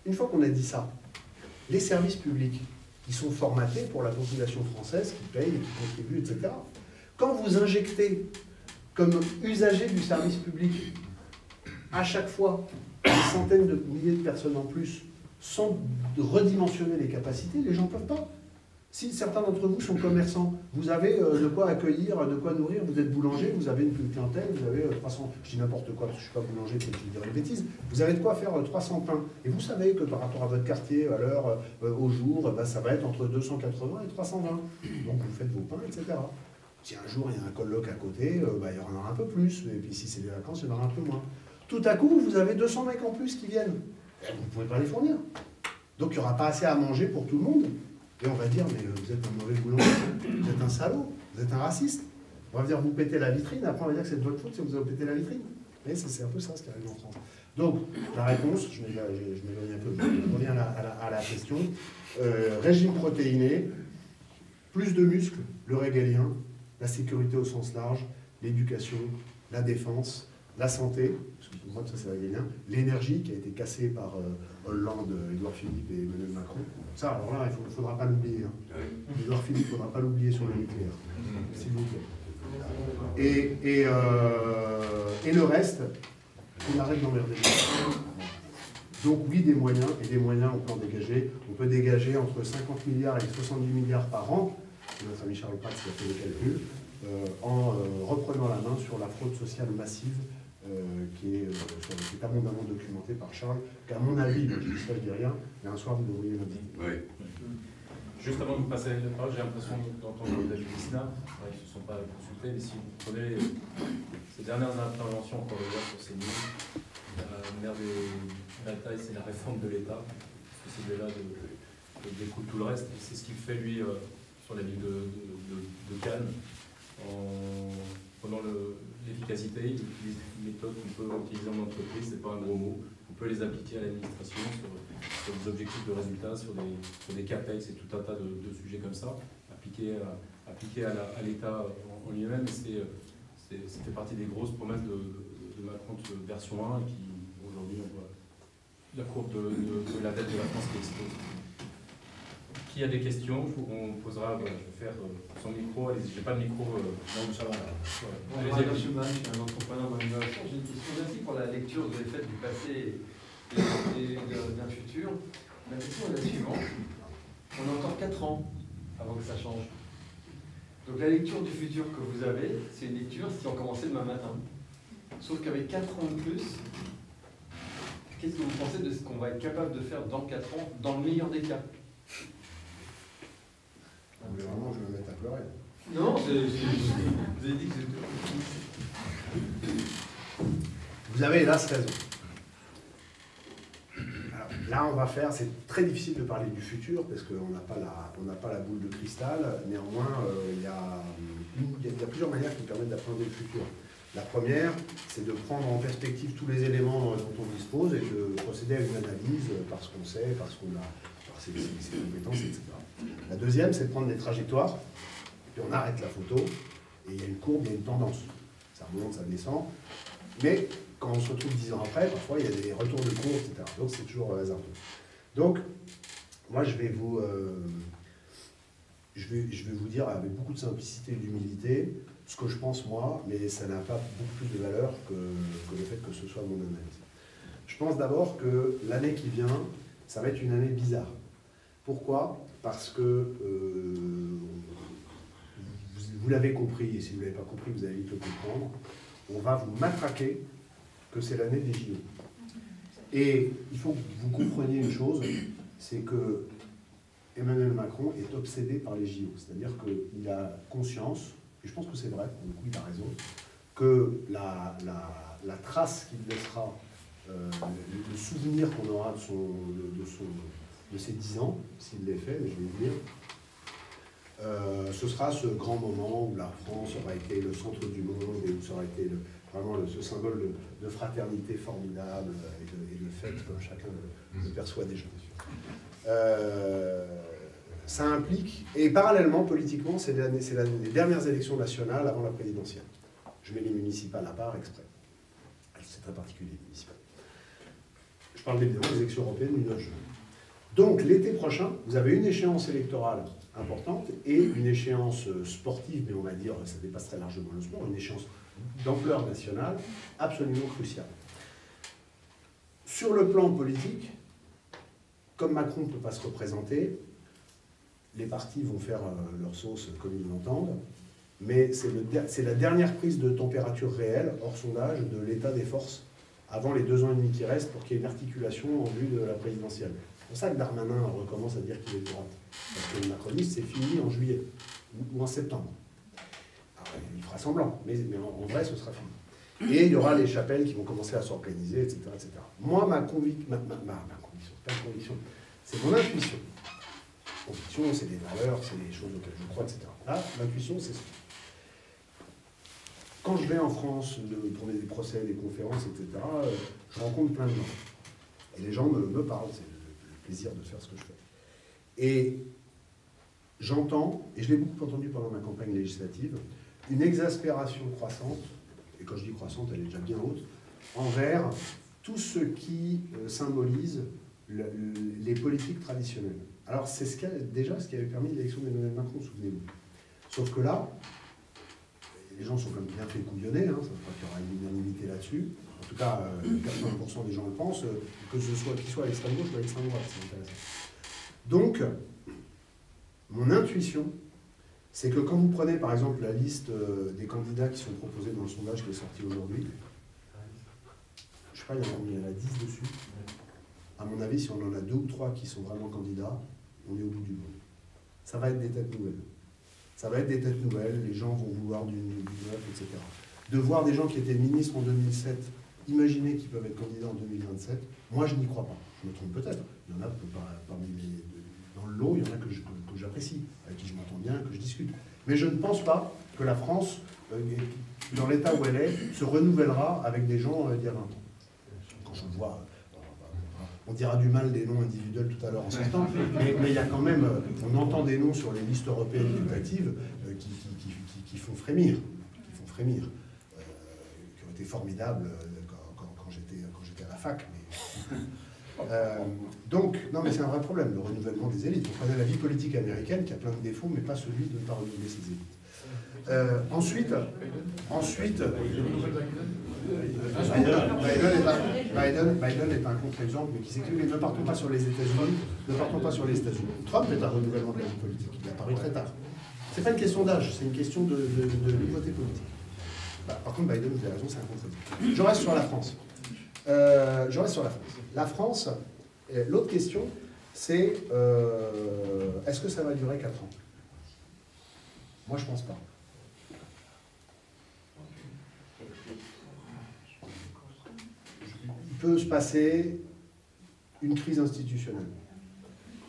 Une fois qu'on a dit ça, les services publics, ils sont formatés pour la population française qui paye, qui contribue, etc. Quand vous injectez comme usager du service public, à chaque fois, des centaines de milliers de personnes en plus, sans redimensionner les capacités, les gens ne peuvent pas. Si certains d'entre vous sont commerçants, vous avez de quoi accueillir, de quoi nourrir, vous êtes boulanger, vous avez une clientèle, vous avez 300, je dis n'importe quoi parce que je ne suis pas boulanger, peut-être que je dirais une bêtise, vous avez de quoi faire 300 pains. Et vous savez que par rapport à votre quartier, à l'heure, au jour, ben, ça va être entre 280 et 320. Donc vous faites vos pains, etc. Si un jour il y a un colloque à côté, ben, il y en aura un peu plus, et puis si c'est des vacances, il y en aura un peu moins. Tout à coup, vous avez 200 mecs en plus qui viennent. Et vous ne pouvez pas les fournir. Donc il n'y aura pas assez à manger pour tout le monde. Et on va dire, mais vous êtes un mauvais boulanger, vous êtes un salaud, vous êtes un raciste. On va venir vous péter la vitrine, après on va dire que c'est de votre faute si vous avez pété la vitrine. Mais c'est un peu ça ce qui arrive en France. Donc, la réponse, je m'éloigne un peu, je reviens à la question. Régime protéiné, plus de muscles, le régalien, la sécurité au sens large, l'éducation, la défense, la santé, parce que pour moi ça c'est régalien, l'énergie qui a été cassée par Hollande, Édouard Philippe et Emmanuel Macron. Ça, alors là, il ne faudra pas l'oublier. Hein. Édouard Philippe, il ne faudra pas l'oublier sur le nucléaire, s'il vous plaît. Et le reste, on arrête d'emmerder. Donc oui, des moyens, et des moyens on peut en dégager. On peut dégager entre 50 milliards et 70 milliards par an, c'est notre ami Charles Prats qui a fait le calcul, en reprenant la main sur la fraude sociale massive qui est abondamment documentée par Charles, qu'à mon avis, je dis ça, je dis rien, mais un soir vous devriez l'inviter. Oui. Juste avant de vous passer la parole, j'ai l'impression d'entendre David Lisnard, ils ne se sont pas consultés, mais si vous prenez ces dernières interventions qu'on voit sur ces news, la mère des batailles, c'est la réforme de l'État, parce que c'est déjà découle tout le reste, et c'est ce qu'il fait lui sur la ville de Cannes, en prenant l'efficacité, il utilise des méthodes qu'on peut utiliser en entreprise, c'est pas un gros mot, on peut les appliquer à l'administration sur des objectifs de résultats, sur des CAPEX et tout un tas de sujets comme ça, appliqués à l'État en lui-même. Ça fait partie des grosses promesses de Macron version 1 et qui, aujourd'hui, on voit la courbe de la dette de la France qui explose. Qui a des questions, on posera, voilà, je vais faire son micro, allez-y, je n'ai pas de micro. Non, ça va. Bonjour, je suis un entrepreneur dans l'innovation. J'ai une question. Merci pour la lecture que vous avez faite du passé et d'un futur. Ma question est la suivante. On a encore 4 ans avant que ça change. Donc la lecture du futur que vous avez, c'est une lecture si on commençait demain matin. Sauf qu'avec 4 ans de plus, qu'est-ce que vous pensez de ce qu'on va être capable de faire dans 4 ans, dans le meilleur des cas? Vous voulez vraiment que je me mette à pleurer? Non, vous avez dit que c'était... Vous avez hélas raison. Alors, là, on va faire, c'est très difficile de parler du futur parce qu'on n'a pas la boule de cristal. Néanmoins, il y a plusieurs manières qui permettent d'appréhender le futur. La première, c'est de prendre en perspective tous les éléments dont on dispose et de procéder à une analyse parce qu'on sait, parce qu'on a ses compétences, etc. La deuxième, c'est de prendre des trajectoires, puis on arrête la photo, et il y a une courbe, il y a une tendance. Ça remonte, ça descend. Mais quand on se retrouve 10 ans après, parfois il y a des retours de courbe, etc. Donc c'est toujours hasardeux. Donc, moi je vais vous dire avec beaucoup de simplicité et d'humilité ce que je pense moi, mais ça n'a pas beaucoup plus de valeur que le fait que ce soit mon analyse. Je pense d'abord que l'année qui vient, ça va être une année bizarre. Pourquoi? Parce que vous l'avez compris, et si vous ne l'avez pas compris, vous allez vite le comprendre, on va vous matraquer que c'est l'année des JO. Et il faut que vous compreniez une chose, c'est que Emmanuel Macron est obsédé par les JO. C'est-à-dire qu'il a conscience, et je pense que c'est vrai, pour le coup il a raison, que la trace qu'il laissera, le souvenir qu'on aura de ses 10 ans, s'il l'est fait, je vais le dire, ce sera ce grand moment où la France aura été le centre du monde et où ça aura été vraiment ce symbole de fraternité formidable et de fête comme chacun le perçoit déjà. Ça implique, et parallèlement, politiquement, c'est les dernières élections nationales avant la présidentielle. Je mets les municipales à part exprès. C'est très particulier, les municipales. Je parle évidemment des élections européennes du 9 juin. Donc, l'été prochain, vous avez une échéance électorale importante et une échéance sportive, mais on va dire, ça dépasse très largement le sport, une échéance d'ampleur nationale absolument cruciale. Sur le plan politique, comme Macron ne peut pas se représenter, les partis vont faire leur sauce comme ils l'entendent, mais c'est la dernière prise de température réelle, hors sondage, de l'état des forces avant les 2 ans et demi qui restent pour qu'il y ait une articulation en vue de la présidentielle. C'est pour ça que Darmanin recommence à dire qu'il est de droite. Parce que le macronisme, c'est fini en juillet ou en septembre. Alors, il fera semblant, mais en vrai, ce sera fini. Et il y aura les chapelles qui vont commencer à s'organiser, etc., etc. Moi, ma conviction, pas une conviction, c'est mon intuition. Conviction, c'est des valeurs, c'est des choses auxquelles je crois, etc. Là, l'intuition, c'est ça. Quand je vais en France pour des procès, des conférences, etc., je rencontre plein de gens. Et les gens me parlent, c'est le plaisir de faire ce que je fais. Et j'entends, et je l'ai beaucoup entendu pendant ma campagne législative, une exaspération croissante, et quand je dis croissante, elle est déjà bien haute, envers tout ce qui symbolise les politiques traditionnelles. Alors c'est déjà ce qui avait permis l'élection d'Emmanuel Macron, souvenez-vous. Sauf que là, les gens sont comme bien fait couillonner, hein, ça ne veut pas qu'il y aura une unanimité là-dessus. En tout cas, 80% des gens le pensent, que ce soit qu'il soit à l'extrême gauche ou à l'extrême droite, c'est intéressant. Donc, mon intuition, c'est que quand vous prenez par exemple la liste des candidats qui sont proposés dans le sondage qui est sorti aujourd'hui, je sais pas, il y en a 10 dessus. À mon avis, si on en a 2 ou 3 qui sont vraiment candidats, on est au bout du monde. Ça va être des têtes nouvelles. Ça va être des têtes nouvelles, les gens vont vouloir du neuf, etc. De voir des gens qui étaient ministres en 2007, imaginer qu'ils peuvent être candidats en 2027, moi je n'y crois pas. Je me trompe peut-être. Il y en a parmi dans le lot, il y en a que j'apprécie, avec qui je m'entends bien, que je discute. Mais je ne pense pas que la France, dans l'état où elle est, se renouvellera avec des gens d'il y a 20 ans. Quand je vois On dira du mal des noms individuels tout à l'heure en sortant, mais il y a quand même, on entend des noms sur les listes européennes éducatives qui font frémir, qui ont été formidables quand j'étais à la fac. Donc, non, mais c'est un vrai problème, le renouvellement des élites. Vous prenez la vie politique américaine qui a plein de défauts, mais pas celui de ne pas renouveler ses élites. Ensuite, Biden est un contre-exemple, mais qui s'écrit, mais ne partons pas sur les États-Unis. Trump est un renouvellement de la vie politique, il est apparu très tard. C'est pas une question d'âge, c'est une question de nouveauté politique. Par contre, Biden, vous avez raison, c'est un contre-exemple. Je reste sur la France. La France, l'autre question, c'est est-ce que ça va durer 4 ans? Moi, je pense pas. Il peut se passer une crise institutionnelle.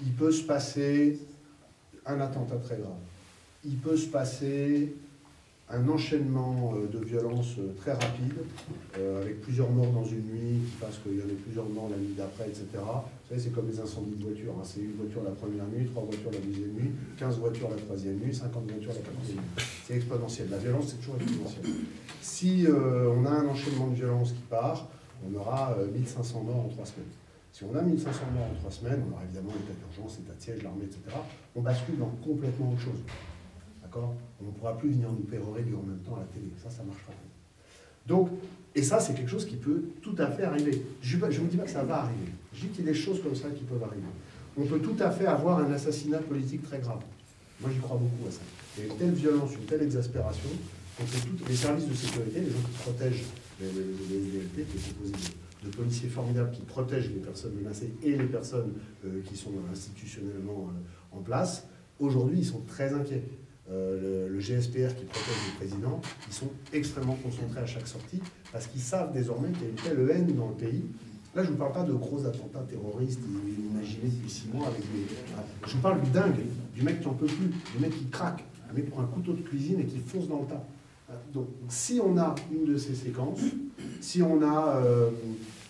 Il peut se passer un attentat très grave. Il peut se passer un enchaînement de violences très rapide, avec plusieurs morts dans une nuit, qui fasse qu'il y en ait plusieurs morts la nuit d'après, etc. Vous savez, c'est comme les incendies de voitures. Hein. C'est une voiture la première nuit, 3 voitures la deuxième nuit, 15 voitures la troisième nuit, 50 voitures la quatrième nuit. C'est exponentiel. La violence, c'est toujours exponentiel. Si on a un enchaînement de violence qui part, on aura 1500 morts en 3 semaines. Si on a 1500 morts en 3 semaines, on aura évidemment l'état d'urgence, l'état de siège, l'armée, etc. On bascule dans complètement autre chose. D'accord ? On ne pourra plus venir nous pérorer du en même temps à la télé. Ça marchera pas. Donc, et ça, c'est quelque chose qui peut tout à fait arriver. Je ne vous dis pas que ça va arriver. Je dis qu'il y a des choses comme ça qui peuvent arriver. On peut tout à fait avoir un assassinat politique très grave. Moi, j'y crois beaucoup à ça. Il y a une telle violence, une telle exaspération, contre tous les services de sécurité, les gens qui protègent les SDLP, qui est composé de policiers formidables qui protègent les personnes menacées et les personnes qui sont institutionnellement en place. Aujourd'hui, ils sont très inquiets. Le GSPR qui protège le président, ils sont extrêmement concentrés à chaque sortie parce qu'ils savent désormais qu'il y a une telle haine dans le pays. Là, je ne vous parle pas de gros attentats terroristes imaginés depuis 6 mois avec des... Je vous parle du dingue, du mec qui n'en peut plus, du mec qui craque, un mec pour un couteau de cuisine et qui fonce dans le tas. Donc, si on a une de ces séquences, si on a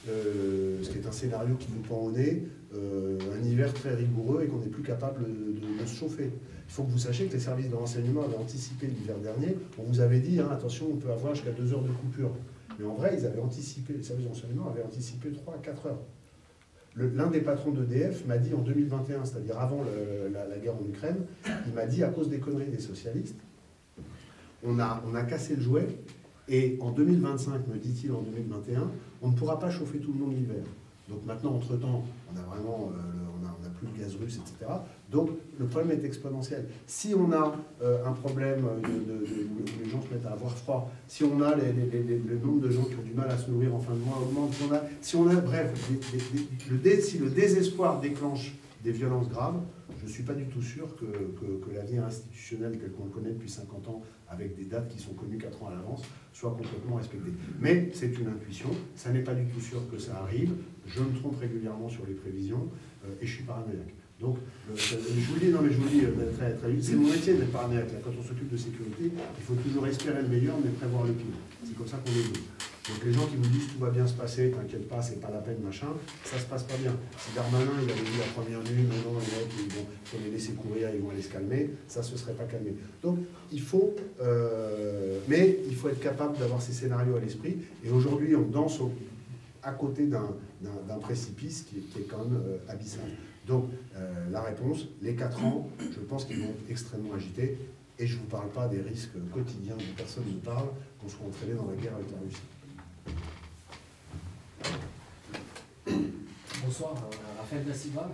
ce qui est un scénario qui nous pend au nez, un hiver très rigoureux et qu'on n'est plus capable de se chauffer. Il faut que vous sachiez que les services de renseignement avaient anticipé l'hiver dernier. On vous avait dit, hein, attention, on peut avoir jusqu'à 2 heures de coupure. Mais en vrai, ils avaient anticipé, les services de renseignement avaient anticipé 3 à 4 heures. L'un des patrons d'EDF m'a dit en 2021, c'est-à-dire avant la guerre en Ukraine, il m'a dit, à cause des conneries des socialistes, on a cassé le jouet, et en 2025, me dit-il, en 2021, on ne pourra pas chauffer tout le monde l'hiver. Donc maintenant, entre-temps, on a vraiment, on n'a plus de gaz russe, etc. Donc le problème est exponentiel. Si on a un problème où les gens se mettent à avoir froid, si on a le nombre de gens qui ont du mal à se nourrir en fin de mois augmente, si on a, bref, si le désespoir déclenche des violences graves, je ne suis pas du tout sûr que la vie institutionnelle telle qu'on le connaît depuis 50 ans, avec des dates qui sont connues 4 ans à l'avance, soit complètement respectée. Mais c'est une intuition, ça n'est pas du tout sûr que ça arrive, je me trompe régulièrement sur les prévisions, et je suis paranoïaque. Donc, je vous le dis, très, très vite, c'est mon métier d'être paranoïaque. Quand on s'occupe de sécurité, il faut toujours espérer le meilleur, mais prévoir le pire. C'est comme ça qu'on évolue. Donc les gens qui vous disent tout va bien se passer, t'inquiète pas, c'est pas la peine, machin, ça se passe pas bien. Si Darmanin, il avait dit la première nuit, non, les mecs, il faut les laisser courir, ils vont aller se calmer, ça se serait pas calmé. Donc il faut, mais il faut être capable d'avoir ces scénarios à l'esprit. Et aujourd'hui, on danse à côté d'un précipice qui est quand même abyssal. Donc la réponse, les 4 ans, je pense qu'ils vont être extrêmement agités. Et je ne vous parle pas des risques quotidiens dont personne ne parle, qu'on soit entraîné dans la guerre avec la Russie. Bonsoir, Raphaël Da Silva.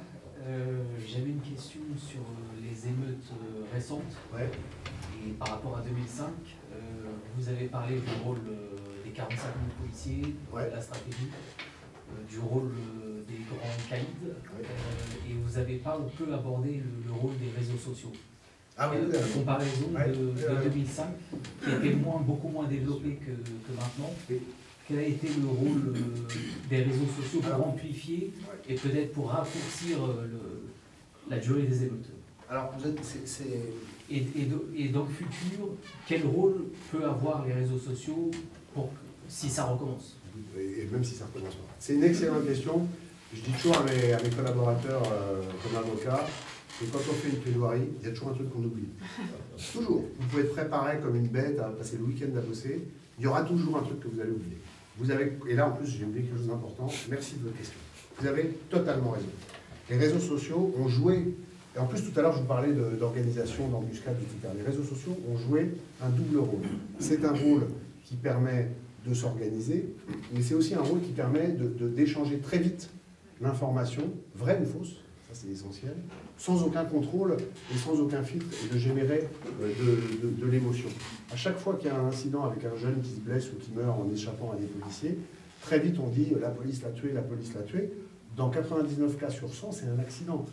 J'avais une question sur les émeutes récentes. Ouais. Et par rapport à 2005, vous avez parlé du rôle des 45 000 policiers, ouais, de la stratégie, du rôle des grands caïds, ouais, et vous n'avez pas ou peu abordé le rôle des réseaux sociaux. Ah oui, comparaison de 2005, qui était beaucoup moins développé que maintenant. Quel a été le rôle des réseaux sociaux pour amplifier et peut-être pour raccourcir la durée des émeutes? Alors, et dans le futur, quel rôle peut avoir les réseaux sociaux si ça recommence? Et même si ça recommence pas. C'est une excellente question. Je dis toujours à mes collaborateurs comme avocats, que quand on fait une plaidoirie, il y a toujours un truc qu'on oublie. Toujours. Vous pouvez être préparé comme une bête à passer le week-end à bosser, il y aura toujours un truc que vous allez oublier. Et là en plus j'ai oublié quelque chose d'important, merci de votre question. Vous avez totalement raison. Les réseaux sociaux ont joué, et en plus tout à l'heure je vous parlais d'organisation, d'embuscade, etc. Les réseaux sociaux ont joué un double rôle. C'est un rôle qui permet de s'organiser, mais c'est aussi un rôle qui permet d'échanger très vite l'information, vraie ou fausse, ça c'est essentiel, sans aucun contrôle et sans aucun filtre, et de générer de l'émotion. À chaque fois qu'il y a un incident avec un jeune qui se blesse ou qui meurt en échappant à des policiers, très vite on dit la police l'a tué, la police l'a tué. Dans 99 cas sur 100, c'est un accident.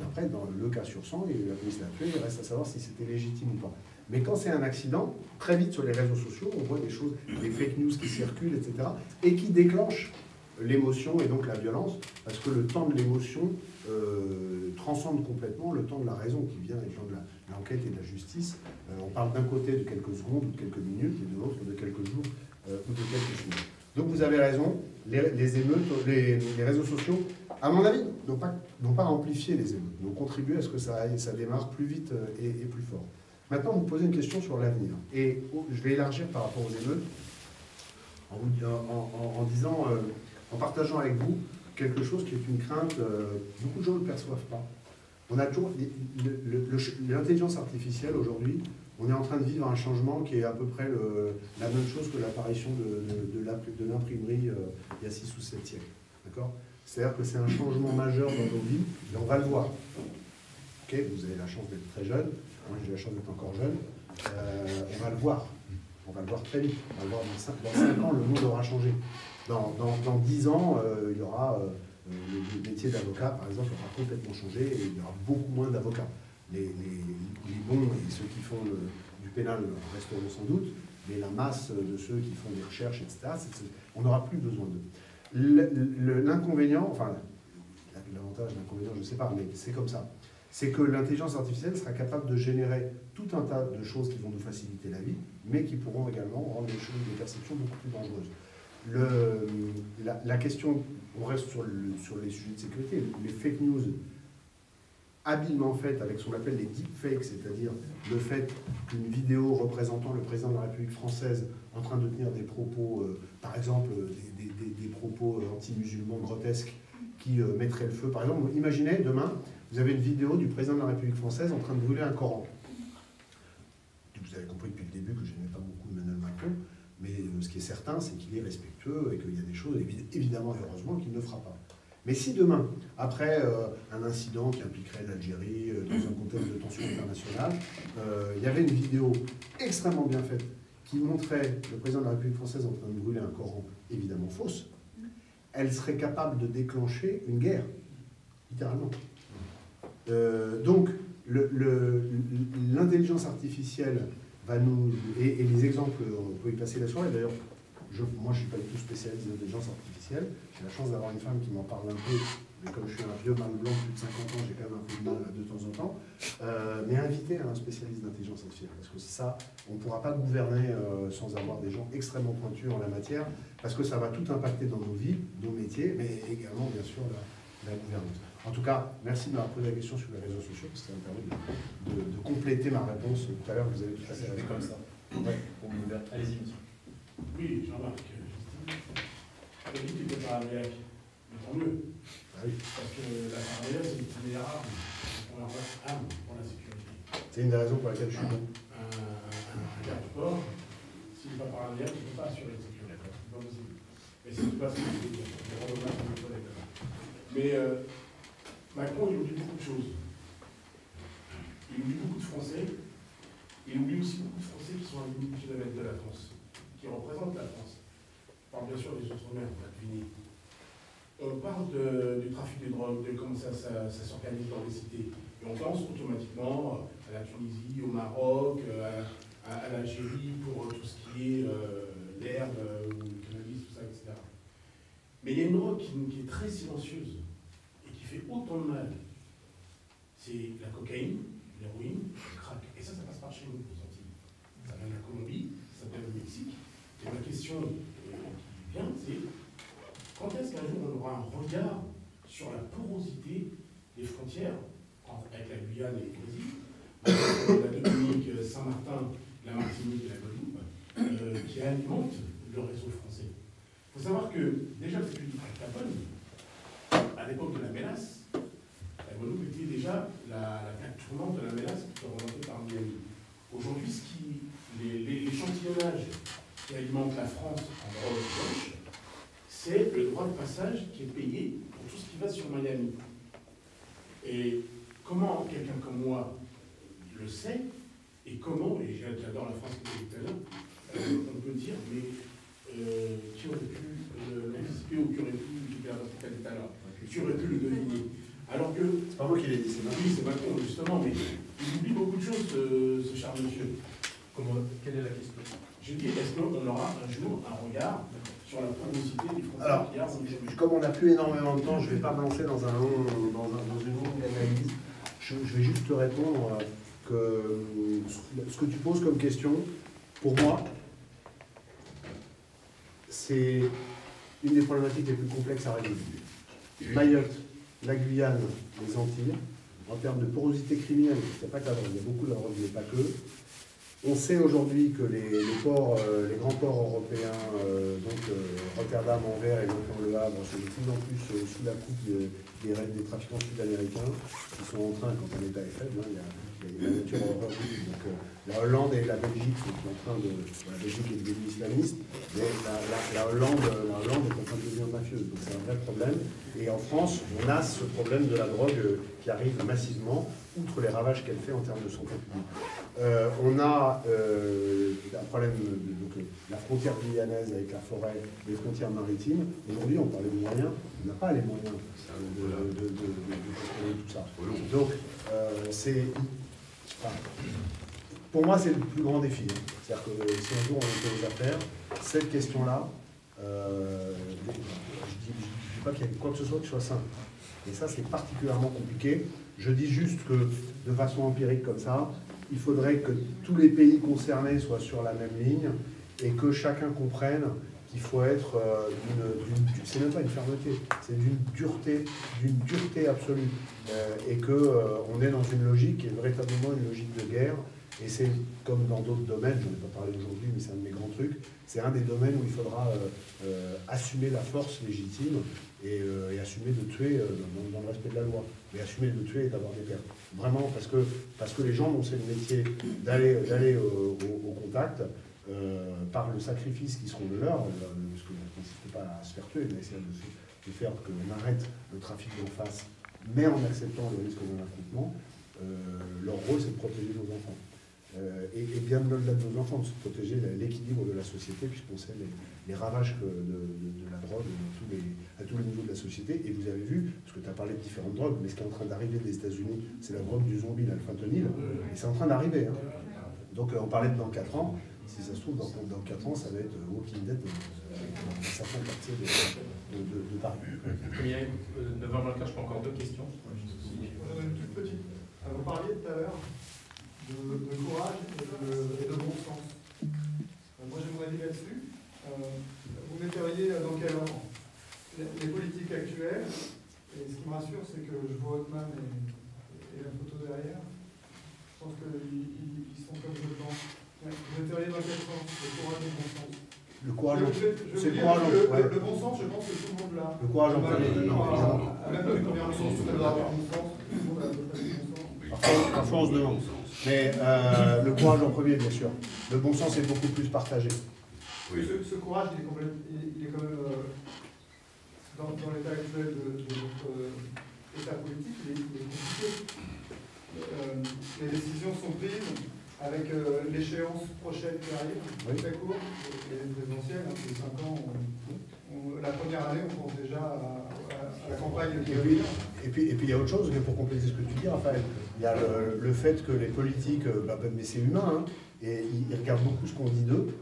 Après, dans le cas sur 100, la police l'a tué, il reste à savoir si c'était légitime ou pas. Mais quand c'est un accident, très vite sur les réseaux sociaux, on voit des choses, des fake news qui circulent, etc., et qui déclenchent l'émotion et donc la violence, parce que le temps de l'émotion transcende complètement le temps de la raison qui vient, le temps de l'enquête et de la justice. On parle d'un côté de quelques secondes ou de quelques minutes, et de l'autre de quelques jours ou de quelques semaines. Donc vous avez raison, les émeutes, les réseaux sociaux, à mon avis, n'ont pas amplifié les émeutes, n'ont contribué à ce que ça démarre plus vite et plus fort. Maintenant, vous posez une question sur l'avenir. Et je vais élargir par rapport aux émeutes en disant, en partageant avec vous quelque chose qui est une crainte, beaucoup de gens ne le perçoivent pas. On a toujours l'intelligence artificielle aujourd'hui, on est en train de vivre un changement qui est à peu près la même chose que l'apparition de l'imprimerie il y a 6 ou 7 siècles. D'accord ? C'est-à-dire que c'est un changement majeur dans nos vies, et on va le voir. Okay, vous avez la chance d'être très jeune, moi j'ai la chance d'être encore jeune, on va le voir. On va le voir très vite. On va le voir dans 5 ans, le monde aura changé. Dans 10 ans, il y aura le métier d'avocat, par exemple, aura complètement changé et il y aura beaucoup moins d'avocats. Les bons et ceux qui font du pénal resteront sans doute, mais la masse de ceux qui font des recherches, etc., on n'aura plus besoin d'eux. L'inconvénient, enfin, l'avantage, l'inconvénient, je ne sais pas, mais c'est comme ça. C'est que l'intelligence artificielle sera capable de générer tout un tas de choses qui vont nous faciliter la vie, mais qui pourront également rendre des perceptions beaucoup plus dangereuses. La question, on reste sur les sujets de sécurité, les fake news habilement faites avec ce qu'on appelle les deepfakes, c'est-à-dire le fait qu'une vidéo représentant le président de la République française en train de tenir des propos, par exemple des propos anti-musulmans grotesques qui mettraient le feu. Par exemple, imaginez demain, vous avez une vidéo du président de la République française en train de brûler un Coran. Vous avez compris depuis le début que je n'aimais pas beaucoup Emmanuel Macron, mais ce qui est certain, c'est qu'il est respectueux et qu'il y a des choses, évidemment et heureusement, qu'il ne fera pas. Mais si demain, après un incident qui impliquerait l'Algérie dans un contexte de tension internationale, il y avait une vidéo extrêmement bien faite qui montrait le président de la République française en train de brûler un Coran, évidemment fausse, elle serait capable de déclencher une guerre, littéralement. Donc, l'intelligence artificielle va nous... Et les exemples, on peut y passer la soirée. D'ailleurs, moi, je ne suis pas du tout spécialiste d'intelligence artificielle. J'ai la chance d'avoir une femme qui m'en parle un peu. Mais comme je suis un vieux mâle blanc, plus de 50 ans, j'ai quand même un peu de mal de temps en temps. Mais inviter un spécialiste d'intelligence artificielle. Parce que ça, on ne pourra pas gouverner sans avoir des gens extrêmement pointus en la matière. Parce que ça va tout impacter dans nos vies, nos métiers, mais également, bien sûr, la gouvernance. En tout cas, merci de m'avoir posé la question sur les réseaux sociaux, parce que ça m'a permis de compléter ma réponse tout à l'heure. Vous avez tout à fait comme ça. Ouais, pour vous. Allez-y, monsieur. Oui, Jean-Marc, je dis que tu n'es pas avec, mais tant mieux. Ah oui. Parce que la parallèle, c'est une première arme pour la sécurité. C'est une des raisons pour laquelle je suis bon. Un garde-corps, s'il n'est pas parallèle, tu ne peux pas assurer la sécurité. C'est pas possible. Mais si tu passes, mais Macron, il oublie beaucoup de choses. Il oublie beaucoup de Français. Il oublie aussi beaucoup de Français qui sont à 10 000 km de la France, qui représentent la France. On parle bien sûr des Outre-mer, on va deviner. On parle du trafic de drogue, de comment ça s'organise dans les cités. Et on pense automatiquement à la Tunisie, au Maroc, à l'Algérie pour tout ce qui est l'herbe ou le cannabis, tout ça, etc. Mais il y a une drogue qui est très silencieuse et qui fait autant de mal. C'est la cocaïne, l'héroïne, le crack. Et ça passe par chez nous, vous sentez. Ça vient de la Colombie, ça vient du Mexique. Et ma question qui vient, c'est quand est-ce qu'un jour on aura un regard sur la porosité des frontières avec la Guyane et le Brésil, la Dominique, Saint-Martin, la Martinique et la Guadeloupe, qui alimentent le réseau français. Il faut savoir que déjà depuis Al Capone, à l'époque de la mélasse, la Guadeloupe était déjà la plaque tournante de la mélasse qui était remontée par Miami. Aujourd'hui, l'échantillonnage qui alimente la France en droit de gauche, c'est le droit de passage qui est payé pour tout ce qui va sur Miami. Et comment quelqu'un comme moi le sait, et comment, et j'adore la phrase que j'ai dit tout à l'heure, on peut dire, mais qui aurait pu l'anticiper ou qui aurait pu, qui aurait pu le deviner. Alors que. C'est pas moi qui l'ai dit, c'est Macron. Oui, c'est Macron, justement, mais il oublie beaucoup de choses, ce cher monsieur. Quelle est la question? Je dis, est-ce qu'on aura un jour un regard sur la porosité des frontières? Alors, comme on n'a plus énormément de temps, je ne vais pas me lancer dans une longue analyse. Je vais juste te répondre que ce que tu poses comme question, pour moi, c'est une des problématiques les plus complexes à résoudre. Mayotte, la Guyane, les Antilles, en termes de porosité criminelle, il n'y a pas que la drogue, il y a beaucoup de drogue, mais pas que. On sait aujourd'hui que les grands ports européens, Rotterdam, Anvers et maintenant Le Havre, sont de plus en plus sous la coupe des trafiquants sud-américains qui sont en train, quand un État est faible, il y a la nature horreur. Donc la Hollande et la Belgique sont en train de. La Belgique est devenue islamiste, mais la Hollande est en train de devenir mafieuse. Donc c'est un vrai problème. Et en France, on a ce problème de la drogue qui arrive massivement, outre les ravages qu'elle fait en termes de santé publique. On a un problème de la frontière guyanaise avec la forêt, les frontières maritimes. Aujourd'hui, on parle des moyens, on n'a pas les moyens de contrôler tout ça. Donc, pour moi, c'est le plus grand défi. C'est-à-dire que si un jour on était aux affaires, cette question-là, je ne dis pas qu'il y a quoi que ce soit qui soit simple. Et ça, c'est particulièrement compliqué. Je dis juste que, de façon empirique comme ça, il faudrait que tous les pays concernés soient sur la même ligne et que chacun comprenne qu'il faut être c'est même pas une fermeté, c'est d'une dureté absolue. Et qu'on est dans une logique qui est véritablement une logique de guerre. Et c'est comme dans d'autres domaines, je n'en ai pas parlé aujourd'hui, mais c'est un de mes grands trucs, c'est un des domaines où il faudra assumer la force légitime et assumer de tuer dans le respect de la loi, mais assumer de tuer et d'avoir des pertes. Vraiment, parce que les gens dont c'est le métier d'aller au contact, par le sacrifice qui seront le leur, parce que ne consiste pas à se faire tuer, mais essayer de faire qu'on arrête le trafic d'en face, mais en acceptant le risque d'un affrontement, leur rôle c'est de protéger nos enfants. Et bien au-delà de nos enfants, de se protéger l'équilibre de la société, puisqu'on sait les ravages de la drogue à tous les niveaux de la société. Et vous avez vu, parce que tu as parlé de différentes drogues, mais ce qui est en train d'arriver des États-Unis, c'est la drogue du zombie, là, le fentanyl, et c'est en train d'arriver. Hein. Donc on parlait de dans 4 ans, si ça se trouve, dans 4 ans, ça va être Walking Dead dans certains quartiers de Paris. Comme il y a 9h15, je prends encore 2 questions. Une toute petite. Vous parliez tout à l'heure de courage et de bon sens. Moi, j'aimerais dire là-dessus. Vous metteriez dans quel ordre les politiques actuelles, et ce qui me rassure, c'est que je vois Hotman et la photo derrière. Je pense qu'ils sont comme je le pense. Vous metteriez dans quel sens le courage et le bon sens? Le courage, c'est le courage. Le bon sens, je pense que tout le monde l'a. Le courage en premier. Même le premier ministre doit avoir bon sens. Tout le monde a bon sens. Parfois on se demande. Mais le courage en premier, bien sûr. Le bon sens est beaucoup plus partagé. Oui. Ce courage, il est quand même dans l'état actuel de notre état politique, il est compliqué. Les décisions sont prises avec l'échéance prochaine qui arrive, très courte, et les présidentielles, tous les 5 ans. La première année, on pense déjà à la campagne qui arrive. Et puis il y a autre chose, mais pour compléter ce que tu dis, Raphaël, il y a le fait que les politiques, mais c'est humain, hein, et ils regardent beaucoup ce qu'on dit d'eux,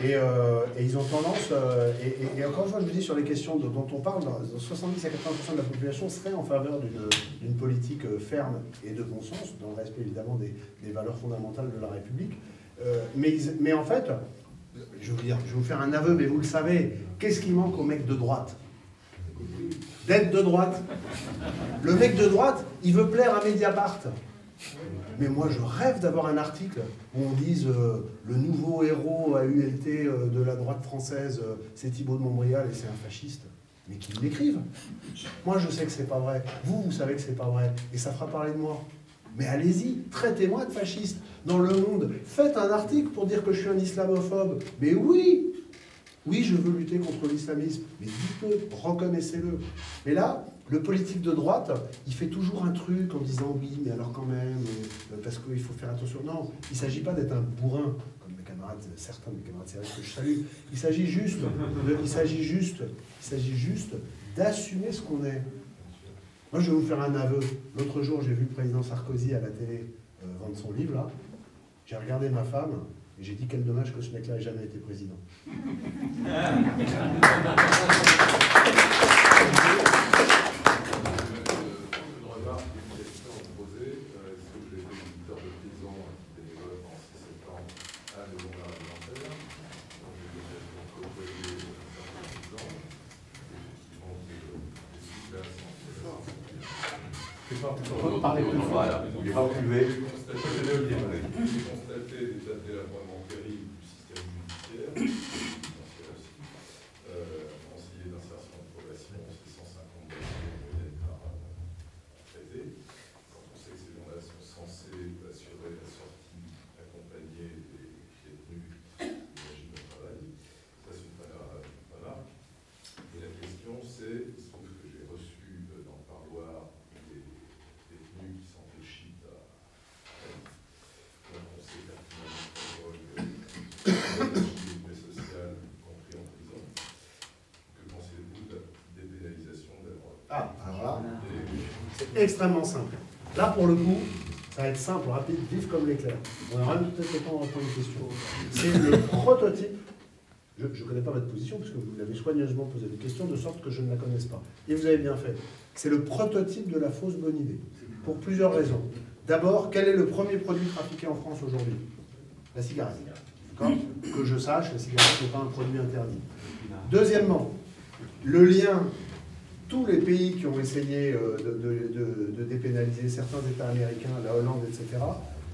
et ils ont tendance, et encore une fois, je vous dis sur les questions dont on parle, 70 à 80% de la population serait en faveur d'une politique ferme et de bon sens, dans le respect évidemment des valeurs fondamentales de la République, mais en fait, je vais vous faire un aveu, mais vous le savez, qu'est-ce qui manque aux mecs de droite? d'être de droite. Le mec de droite, il veut plaire à Mediapart. Mais moi, je rêve d'avoir un article où on dise le nouveau héros à ULT de la droite française, c'est Thibault de Montbrial et c'est un fasciste. Mais qu'ils l'écrivent. Moi, je sais que c'est pas vrai. Vous savez que c'est pas vrai. Et ça fera parler de moi. Mais allez-y, traitez-moi de fasciste. Dans Le Monde, faites un article pour dire que je suis un islamophobe. Mais oui, oui, je veux lutter contre l'islamisme. Mais dites-le, reconnaissez-le. Mais là, le politique de droite, il fait toujours un truc en disant oui, mais alors quand même, parce qu'il faut faire attention. Non, il ne s'agit pas d'être un bourrin, comme mes camarades, certains de mes camarades sérieux que je salue. Il s'agit juste d'assumer ce qu'on est. Moi, je vais vous faire un aveu. L'autre jour, j'ai vu le président Sarkozy à la télé vendre son livre, là. J'ai regardé ma femme et j'ai dit quel dommage que ce mec-là ait jamais été président. Parler plus fort. Il n'est pas privé. J'ai constaté l'état de délabrement terrible du système judiciaire. Conseiller d'insertion de probation, c'est 150 dossiers à traiter. Quand on sait que ces gens-là sont censés assurer la sortie accompagnée des détenus du régime de travail, ça c'est une première remarque. Et la question c'est, il se trouve que j'ai reçu dans le parloir des détenus qui sont fait shit à donc on sait pertinemment que la sociale, y compris en prison. Que pensez-vous de la dépénalisation de la drogue? Ah, alors là, c'est extrêmement simple. Là, pour le coup, ça va être simple, rapide, vif comme l'éclair. On aura peut-être le temps de répondre aux questions. C'est le prototype. Je ne connais pas votre position, puisque vous l'avez soigneusement posé des questions, de sorte que je ne la connaisse pas. Et vous avez bien fait. C'est le prototype de la fausse bonne idée, pour plusieurs raisons. D'abord, quel est le premier produit trafiqué en France aujourd'hui? La cigarette. Que je sache, la cigarette n'est pas un produit interdit. Deuxièmement, le lien, tous les pays qui ont essayé de dépénaliser, certains États américains, la Hollande, etc.,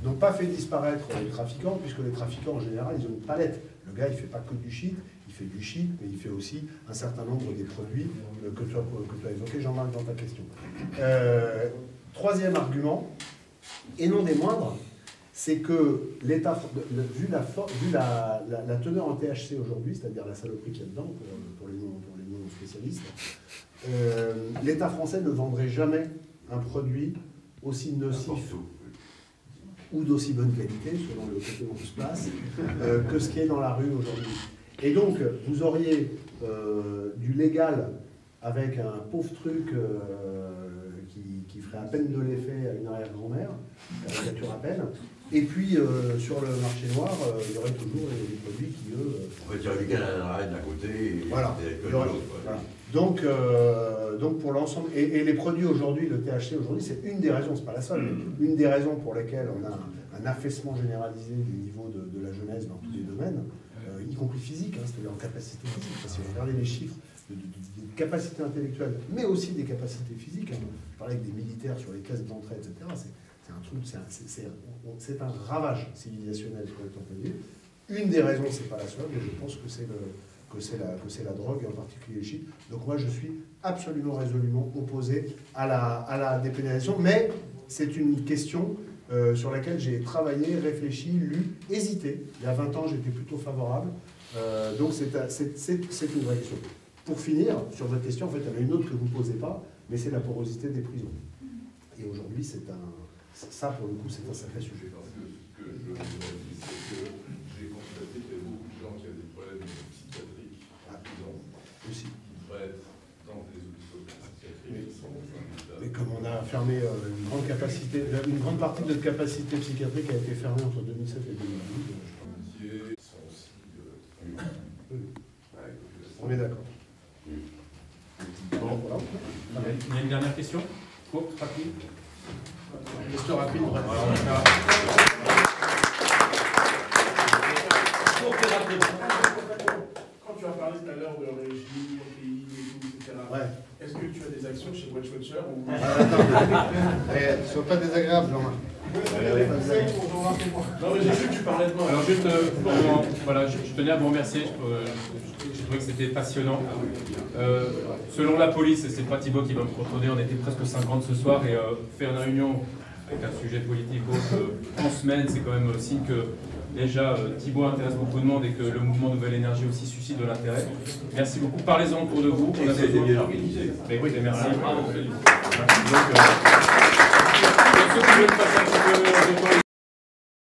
n'ont pas fait disparaître les trafiquants, puisque les trafiquants, en général, ils ont une palette. Le gars, il ne fait pas que du shit, il fait du shit, mais il fait aussi un certain nombre des produits que tu as évoqués, Jean-Marc, dans ta question. Troisième argument, et non des moindres, c'est que l'État, vu la teneur en THC aujourd'hui, c'est-à-dire la saloperie qu'il y a dedans, pour les non-spécialistes, l'État français ne vendrait jamais un produit aussi nocif ou d'aussi bonne qualité, selon le côté où on se place, que ce qui est dans la rue aujourd'hui. Et donc, vous auriez du légal avec un pauvre truc qui ferait à peine de l'effet à une arrière-grand-mère, caricature à peine. Et puis, sur le marché noir, il y aurait toujours des produits qui, eux... On va tirer du Canada d'un côté et voilà. de l'autre. Voilà. Donc, pour l'ensemble... Et les produits aujourd'hui, le THC aujourd'hui, c'est une des raisons, c'est pas la seule, mais une des raisons pour lesquelles on a un affaissement généralisé du niveau de la jeunesse dans tous les domaines, y compris physique, hein, c'est-à-dire en capacité physique. Si vous regardez les chiffres de capacités intellectuelles, mais aussi des capacités physiques, hein, je parlais avec des militaires sur les caisses d'entrée, etc., c'est un truc, c'est un ravage civilisationnel sur le temps de vie. Une des raisons, c'est pas la seule, mais je pense que c'est la drogue, et en particulier le shit. Donc moi, je suis absolument résolument opposé à la dépénalisation, mais c'est une question sur laquelle j'ai travaillé, réfléchi, lu, hésité. Il y a 20 ans, j'étais plutôt favorable. Donc c'est une vraie question. Pour finir, sur votre question, en fait, il y en a une autre que vous ne posez pas, mais c'est la porosité des prisons. Et aujourd'hui, ça, pour le coup, c'est un sacré sujet. Parce que ce que je voudrais dire, c'est que j'ai constaté qu'il y a beaucoup de gens qui ont des problèmes psychiatriques en prison, aussi, qui devraient être dans des hôpitaux psychiatriques qui sont dans un état. Mais comme on a fermé une grande partie de notre capacité psychiatrique a été fermée entre 2007 et 2012. Sont aussi On est d'accord. Bon, voilà. Il y a une dernière question. Courte, rapide. Question rapide. Quand tu as parlé tout à l'heure de régime, pays, etc., ouais. est-ce que tu as des formation chez Watchwatcher ou... Sois pas désagréable, Jean-Marc. Non, mais j'ai vu que tu parlais de moi. Alors juste, voilà, je tenais à vous remercier, je trouvais que c'était passionnant. Selon la police, et c'est pas Thibaut qui va me contredire, on était presque 50 ce soir, et faire une réunion avec un sujet politique en semaine, c'est quand même signe que déjà Thibaut intéresse beaucoup de monde et que le mouvement Nouvelle Énergie aussi suscite de l'intérêt. Merci beaucoup, parlez-en autour de vous. On a été bien organisé. Mais oui, merci. Donc, ceux qui veulent passer un petit peu de temps